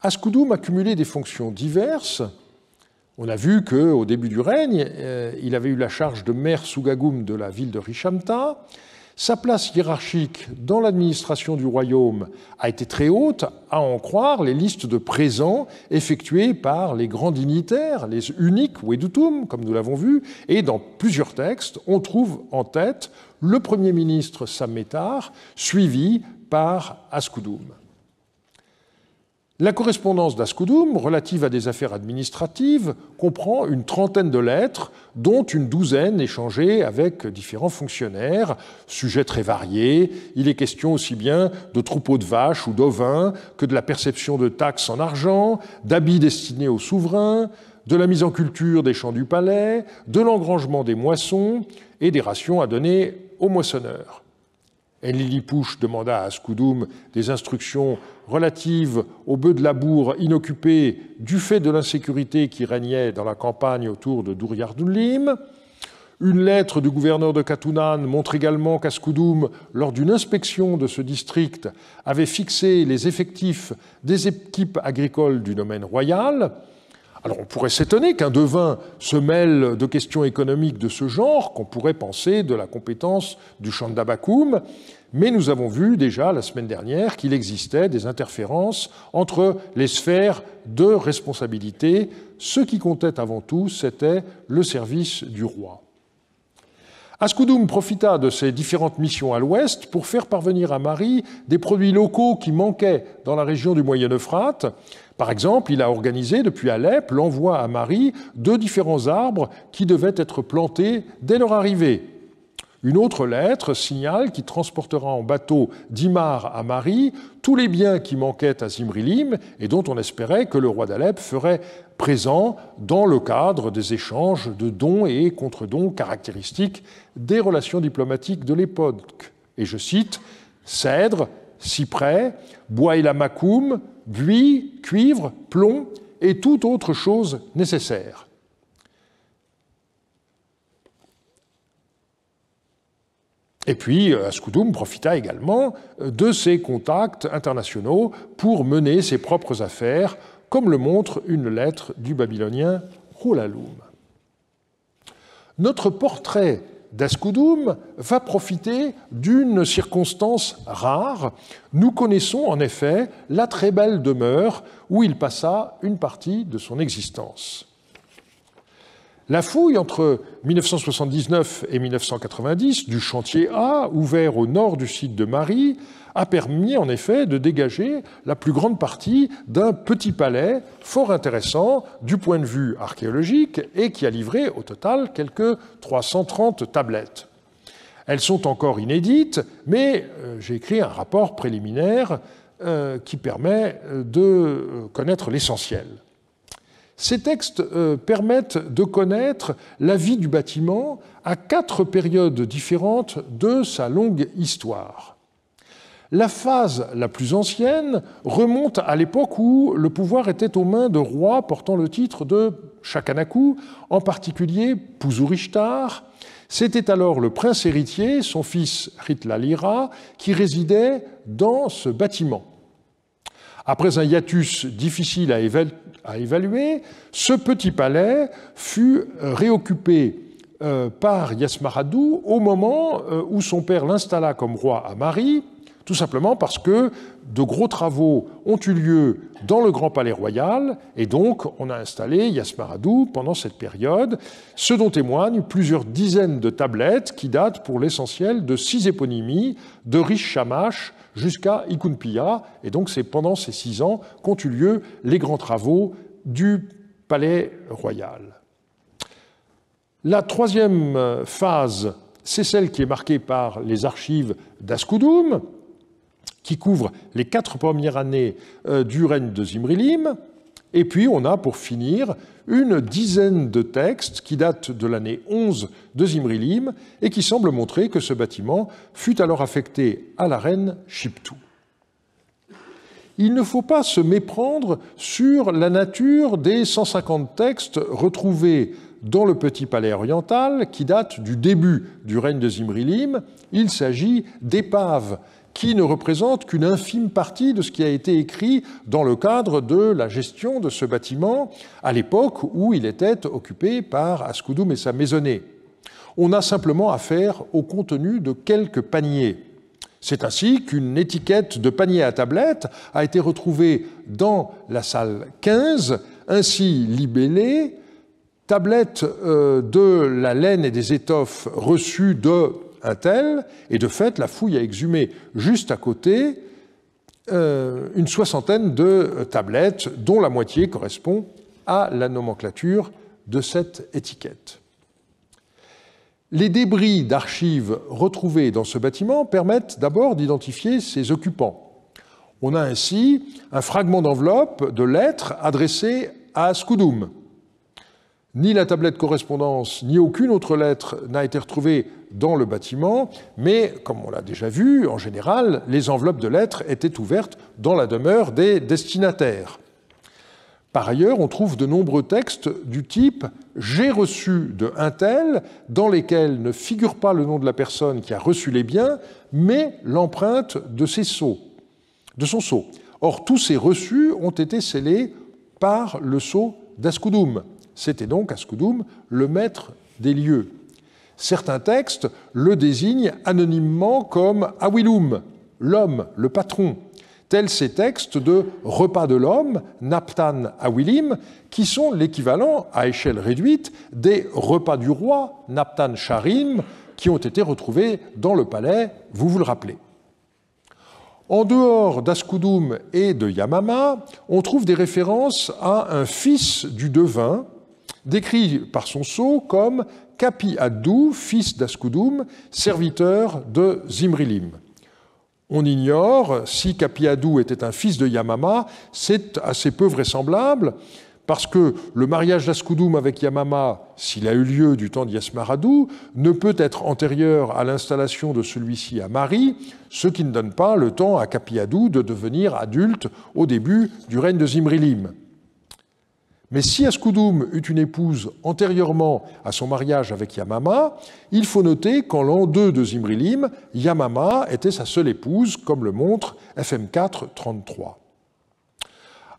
Askoudoum accumulait des fonctions diverses. On a vu qu'au début du règne, il avait eu la charge de maire Sougagoum de la ville de Rishamta. Sa place hiérarchique dans l'administration du royaume a été très haute, à en croire les listes de présents effectuées par les grands dignitaires, les uniques Wedutum, comme nous l'avons vu, et dans plusieurs textes, on trouve en tête le premier ministre Sammétar, suivi par Askoudoum. La correspondance d'Askoudoum, relative à des affaires administratives, comprend une trentaine de lettres, dont une douzaine échangées avec différents fonctionnaires, sujets très variés. Il est question aussi bien de troupeaux de vaches ou d'ovins que de la perception de taxes en argent, d'habits destinés aux souverains, de la mise en culture des champs du palais, de l'engrangement des moissons et des rations à donner aux moissonneurs. Enlilipouche demanda à Askoudoum des instructions relatives aux bœufs de labour inoccupés du fait de l'insécurité qui régnait dans la campagne autour de Duryardoulim. Une lettre du gouverneur de Katunan montre également qu'Askoudoum, lors d'une inspection de ce district, avait fixé les effectifs des équipes agricoles du domaine royal. Alors on pourrait s'étonner qu'un devin se mêle de questions économiques de ce genre, qu'on pourrait penser de la compétence du Chandabakoum, mais nous avons vu déjà la semaine dernière qu'il existait des interférences entre les sphères de responsabilité. Ce qui comptait avant tout, c'était le service du roi. Askoudoum profita de ses différentes missions à l'ouest pour faire parvenir à Marie des produits locaux qui manquaient dans la région du Moyen-Euphrate. Par exemple, il a organisé depuis Alep l'envoi à Marie de différents arbres qui devaient être plantés dès leur arrivée. Une autre lettre signale qu'il transportera en bateau d'Imar à Marie tous les biens qui manquaient à Zimrilim et dont on espérait que le roi d'Alep ferait présent dans le cadre des échanges de dons et contre-dons caractéristiques des relations diplomatiques de l'époque. Et je cite « cèdre, cyprès, bois et lamakoum, buis, cuivre, plomb et toute autre chose nécessaire ». Et puis, Askoudoum profita également de ses contacts internationaux pour mener ses propres affaires, comme le montre une lettre du babylonien Hulaloum. Notre portrait d'Askoudoum va profiter d'une circonstance rare. Nous connaissons en effet la très belle demeure où il passa une partie de son existence. La fouille entre 1979 et 1990 du chantier A, ouvert au nord du site de Marie, a permis en effet de dégager la plus grande partie d'un petit palais fort intéressant du point de vue archéologique et qui a livré au total quelques 330 tablettes. Elles sont encore inédites, mais j'ai écrit un rapport préliminaire qui permet de connaître l'essentiel. Ces textes permettent de connaître la vie du bâtiment à 4 périodes différentes de sa longue histoire. La phase la plus ancienne remonte à l'époque où le pouvoir était aux mains de rois portant le titre de Shakanaku, en particulier Puzurishtar. C'était alors le prince héritier, son fils Ritlalira, qui résidait dans ce bâtiment. Après un hiatus difficile à évaluer, ce petit palais fut réoccupé par Yasmaradou au moment où son père l'installa comme roi à Marie, tout simplement parce que de gros travaux ont eu lieu dans le grand palais royal, et donc on a installé Yasmaradou pendant cette période, ce dont témoignent plusieurs dizaines de tablettes qui datent pour l'essentiel de 6 éponymies, de Rish Shamash jusqu'à Ikunpiya, et donc c'est pendant ces 6 ans qu'ont eu lieu les grands travaux du palais royal. La troisième phase, c'est celle qui est marquée par les archives d'Askoudoum, qui couvre les 4 premières années du règne de Zimrilim. Et puis on a, pour finir, une dizaine de textes qui datent de l'année 11 de Zimrilim et qui semblent montrer que ce bâtiment fut alors affecté à la reine Shiptou. Il ne faut pas se méprendre sur la nature des 150 textes retrouvés dans le petit palais oriental qui datent du début du règne de Zimrilim. Il s'agit d'épaves qui ne représentent qu'une infime partie de ce qui a été écrit dans le cadre de la gestion de ce bâtiment à l'époque où il était occupé par Askoudoum et sa maisonnée. On a simplement affaire au contenu de quelques paniers. C'est ainsi qu'une étiquette de panier à tablettes a été retrouvée dans la salle 15, ainsi libellée « Tablette de la laine et des étoffes reçues de un tel », et de fait, la fouille a exhumé juste à côté une 60aine de tablettes, dont la moitié correspond à la nomenclature de cette étiquette. Les débris d'archives retrouvés dans ce bâtiment permettent d'abord d'identifier ses occupants. On a ainsi un fragment d'enveloppe de lettres adressées à Askoudoum. Ni la tablette correspondance, ni aucune autre lettre n'a été retrouvée dans le bâtiment, mais, comme on l'a déjà vu, en général, les enveloppes de lettres étaient ouvertes dans la demeure des destinataires. Par ailleurs, on trouve de nombreux textes du type « j'ai reçu de un tel » dans lesquels ne figure pas le nom de la personne qui a reçu les biens, mais l'empreinte de son sceau. Or, tous ces reçus ont été scellés par le sceau d'Ascudum. C'était donc Ascudum le maître des lieux. Certains textes le désignent anonymement comme Awilum, l'homme, le patron, tels ces textes de repas de l'homme, Naptan Awilim, qui sont l'équivalent, à échelle réduite, des repas du roi, Naptan Sharim, qui ont été retrouvés dans le palais, vous le rappelez. En dehors d'Ascudum et de Yamama, on trouve des références à un fils du devin, décrit par son sceau comme Kapi Addou, fils d'Ascudum, serviteur de Zimrilim. On ignore si Kapi Addou était un fils de Yamama, c'est assez peu vraisemblable, parce que le mariage d'Ascudum avec Yamama, s'il a eu lieu du temps d'Yasmaradou, ne peut être antérieur à l'installation de celui-ci à Mari, ce qui ne donne pas le temps à Kapi Addou de devenir adulte au début du règne de Zimrilim. Mais si Ascudum eut une épouse antérieurement à son mariage avec Yamama, il faut noter qu'en l'an 2 de Zimrilim, Yamama était sa seule épouse, comme le montre FM4 33.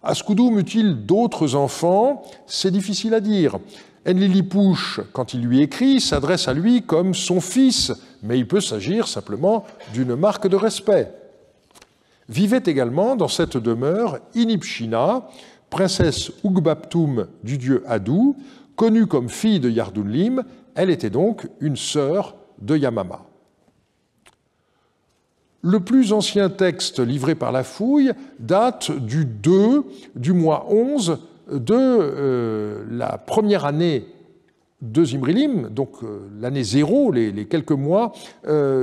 Ascudum eut-il d'autres enfants? C'est difficile à dire. Enlilipouche, quand il lui écrit, s'adresse à lui comme son fils, mais il peut s'agir simplement d'une marque de respect. Vivait également dans cette demeure Inipshina, princesse Ugbaptum du dieu Addou, connue comme fille de Yardunlim, elle était donc une sœur de Yamama. Le plus ancien texte livré par la fouille date du 2 du mois 11 de la première année de Zimrilim, donc l'année 0, les quelques mois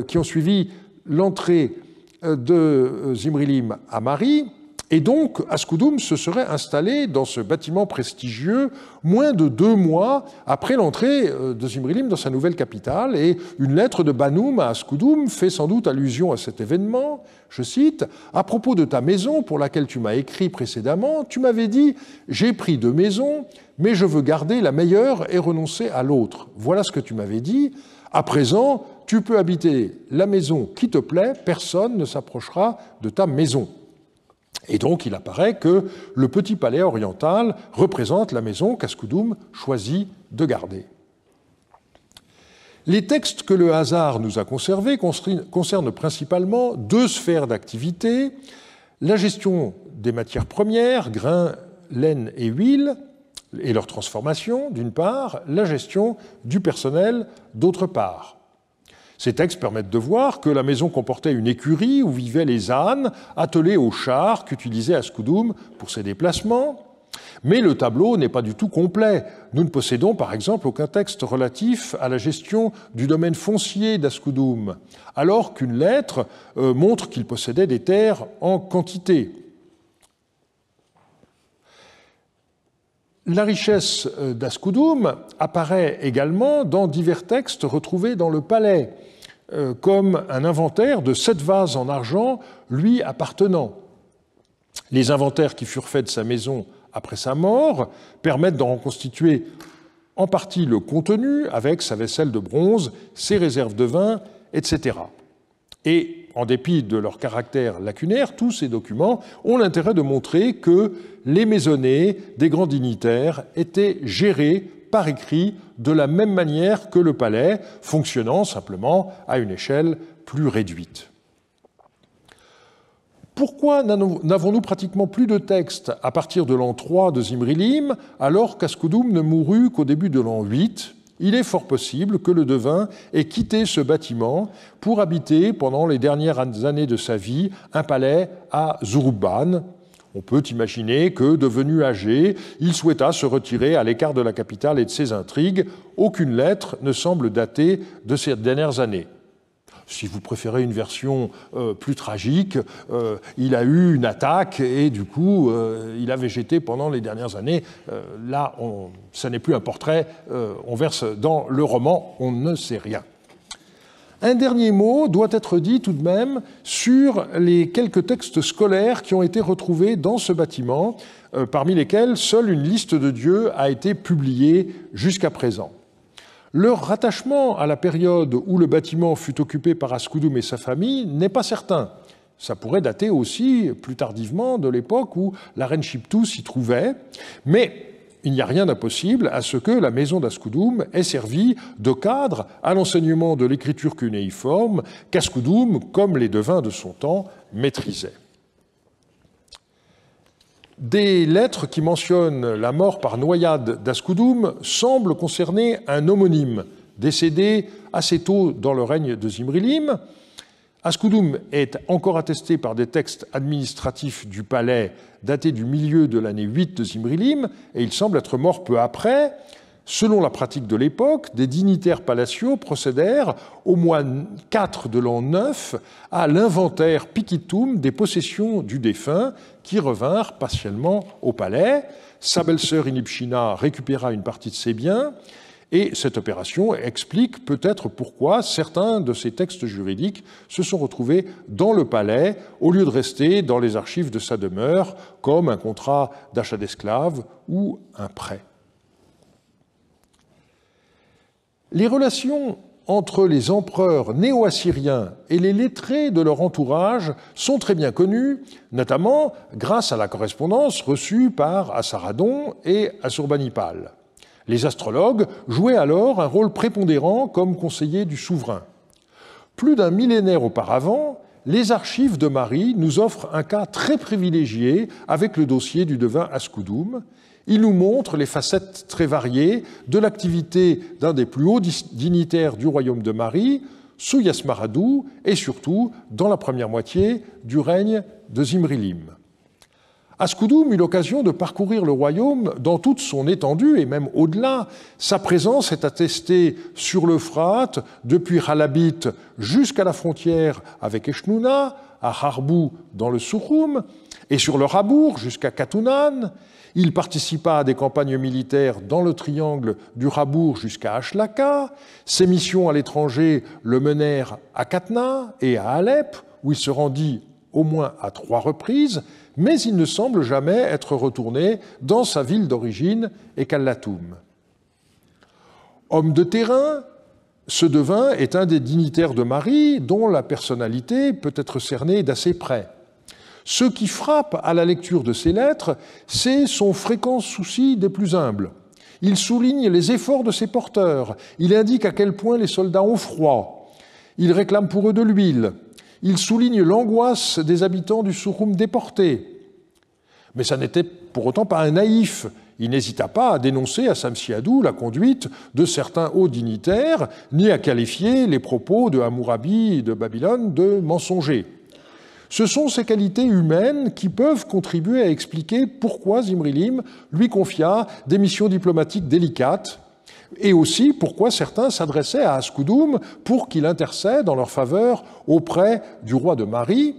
qui ont suivi l'entrée de Zimrilim à Mari. Et donc, Ascudum se serait installé dans ce bâtiment prestigieux moins de 2 mois après l'entrée de Zimrilim dans sa nouvelle capitale. Et une lettre de Banoum à Ascudum fait sans doute allusion à cet événement. Je cite, « À propos de ta maison pour laquelle tu m'as écrit précédemment, tu m'avais dit « J'ai pris 2 maisons, mais je veux garder la meilleure et renoncer à l'autre. » Voilà ce que tu m'avais dit. À présent, tu peux habiter la maison qui te plaît, personne ne s'approchera de ta maison. Et donc, il apparaît que le petit palais oriental représente la maison qu'Ascudum choisit de garder. Les textes que le hasard nous a conservés concernent principalement 2 sphères d'activité, la gestion des matières premières, grains, laine et huile, et leur transformation, d'une part, la gestion du personnel, d'autre part. Ces textes permettent de voir que la maison comportait une écurie où vivaient les ânes attelés aux chars qu'utilisait Ascudum pour ses déplacements. Mais le tableau n'est pas du tout complet. Nous ne possédons par exemple aucun texte relatif à la gestion du domaine foncier d'Ascudum, alors qu'une lettre montre qu'il possédait des terres en quantité. La richesse d'Ascudum apparaît également dans divers textes retrouvés dans le palais, comme un inventaire de 7 vases en argent lui appartenant. Les inventaires qui furent faits de sa maison après sa mort permettent d'en reconstituer en partie le contenu avec sa vaisselle de bronze, ses réserves de vin, etc. Et en dépit de leur caractère lacunaire, tous ces documents ont l'intérêt de montrer que les maisonnées des grands dignitaires étaient gérées par écrit de la même manière que le palais, fonctionnant simplement à une échelle plus réduite. Pourquoi n'avons-nous pratiquement plus de textes à partir de l'an 3 de Zimrilim, alors qu'Ascudum ne mourut qu'au début de l'an 8 ? Il est fort possible que le devin ait quitté ce bâtiment pour habiter pendant les dernières années de sa vie un palais à Zurubban. On peut imaginer que, devenu âgé, il souhaita se retirer à l'écart de la capitale et de ses intrigues. Aucune lettre ne semble dater de ces dernières années. Si vous préférez une version plus tragique, il a eu une attaque et du coup, il a végété pendant les dernières années. Là, ça n'est plus un portrait, on verse dans le roman, on ne sait rien. Un dernier mot doit être dit tout de même sur les quelques textes scolaires qui ont été retrouvés dans ce bâtiment, parmi lesquels seule une liste de dieux a été publiée jusqu'à présent. Leur rattachement à la période où le bâtiment fut occupé par Ascudum et sa famille n'est pas certain. Ça pourrait dater aussi plus tardivement de l'époque où la reine Chiptou s'y trouvait, mais il n'y a rien d'impossible à ce que la maison d'Ascudum ait servi de cadre à l'enseignement de l'écriture cunéiforme qu'Ascudum, comme les devins de son temps, maîtrisait. Des lettres qui mentionnent la mort par noyade d'Ascudum semblent concerner un homonyme décédé assez tôt dans le règne de Zimrilim. Ascudum est encore attesté par des textes administratifs du palais datés du milieu de l'année 8 de Zimrilim, et il semble être mort peu après. Selon la pratique de l'époque, des dignitaires palatiaux procédèrent au mois 4 de l'an 9 à l'inventaire piquitum des possessions du défunt qui revinrent partiellement au palais. Sa belle-sœur Inipshina récupéra une partie de ses biens et cette opération explique peut-être pourquoi certains de ces textes juridiques se sont retrouvés dans le palais au lieu de rester dans les archives de sa demeure comme un contrat d'achat d'esclaves ou un prêt. Les relations entre les empereurs néo-assyriens et les lettrés de leur entourage sont très bien connues, notamment grâce à la correspondance reçue par Assaradon et Assurbanipal. Les astrologues jouaient alors un rôle prépondérant comme conseillers du souverain. Plus d'un millénaire auparavant, les archives de Mari nous offrent un cas très privilégié avec le dossier du devin Ascudum. Il nous montre les facettes très variées de l'activité d'un des plus hauts dignitaires du royaume de Mari, Souyasmaradou, et surtout dans la première moitié du règne de Zimrilim. Ascudum eut l'occasion de parcourir le royaume dans toute son étendue et même au-delà. Sa présence est attestée sur l'Euphrate, depuis Halabit jusqu'à la frontière avec Eshnouna, à Harbou dans le Souroum, et sur le Rabour jusqu'à Katounan. Il participa à des campagnes militaires dans le triangle du Rabour jusqu'à Ashlaka. Ses missions à l'étranger le menèrent à Katna et à Alep, où il se rendit au moins à 3 reprises, mais il ne semble jamais être retourné dans sa ville d'origine, Ekallatum. Homme de terrain, ce devin est un des dignitaires de Mari dont la personnalité peut être cernée d'assez près. Ce qui frappe à la lecture de ces lettres, c'est son fréquent souci des plus humbles. Il souligne les efforts de ses porteurs, il indique à quel point les soldats ont froid, il réclame pour eux de l'huile, il souligne l'angoisse des habitants du Souroum déportés. Mais ça n'était pour autant pas un naïf. Il n'hésita pas à dénoncer à Samsiadou la conduite de certains hauts dignitaires, ni à qualifier les propos de Hammurabi de Babylone de mensongers. Ce sont ces qualités humaines qui peuvent contribuer à expliquer pourquoi Zimrilim lui confia des missions diplomatiques délicates et aussi pourquoi certains s'adressaient à Ascudum pour qu'il intercède en leur faveur auprès du roi de Mari.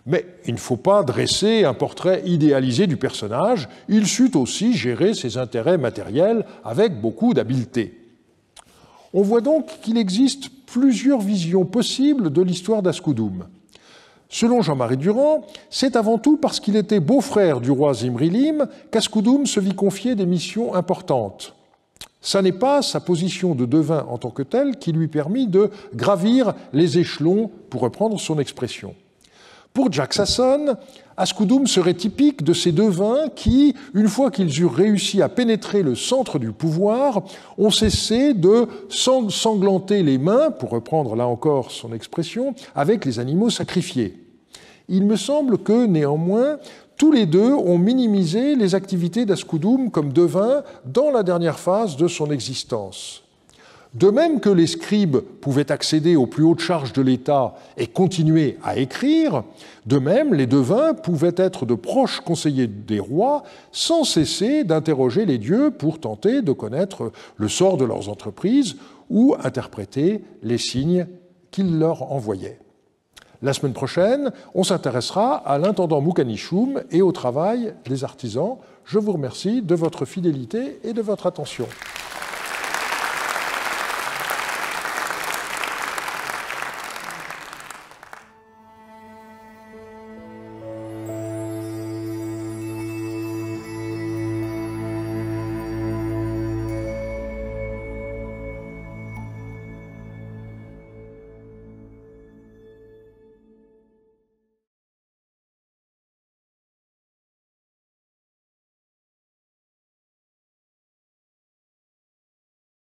Mais il ne faut pas dresser un portrait idéalisé du personnage, il sut aussi gérer ses intérêts matériels avec beaucoup d'habileté. On voit donc qu'il existe plusieurs visions possibles de l'histoire d'Ascudum. Selon Jean-Marie Durand, c'est avant tout parce qu'il était beau-frère du roi Zimrilim qu'Ascudum se vit confier des missions importantes. Ça n'est pas sa position de devin en tant que telle qui lui permit de gravir les échelons, pour reprendre son expression. Pour Jack Sasson, Ascudum serait typique de ces devins qui, une fois qu'ils eurent réussi à pénétrer le centre du pouvoir, ont cessé de s'ensanglanter les mains, pour reprendre là encore son expression, avec les animaux sacrifiés. Il me semble que, néanmoins, tous les deux ont minimisé les activités d'Ascudum comme devin dans la dernière phase de son existence. De même que les scribes pouvaient accéder aux plus hautes charges de l'État et continuer à écrire, de même les devins pouvaient être de proches conseillers des rois sans cesser d'interroger les dieux pour tenter de connaître le sort de leurs entreprises ou interpréter les signes qu'ils leur envoyaient. La semaine prochaine, on s'intéressera à l'intendant Mukanichum et au travail des artisans. Je vous remercie de votre fidélité et de votre attention.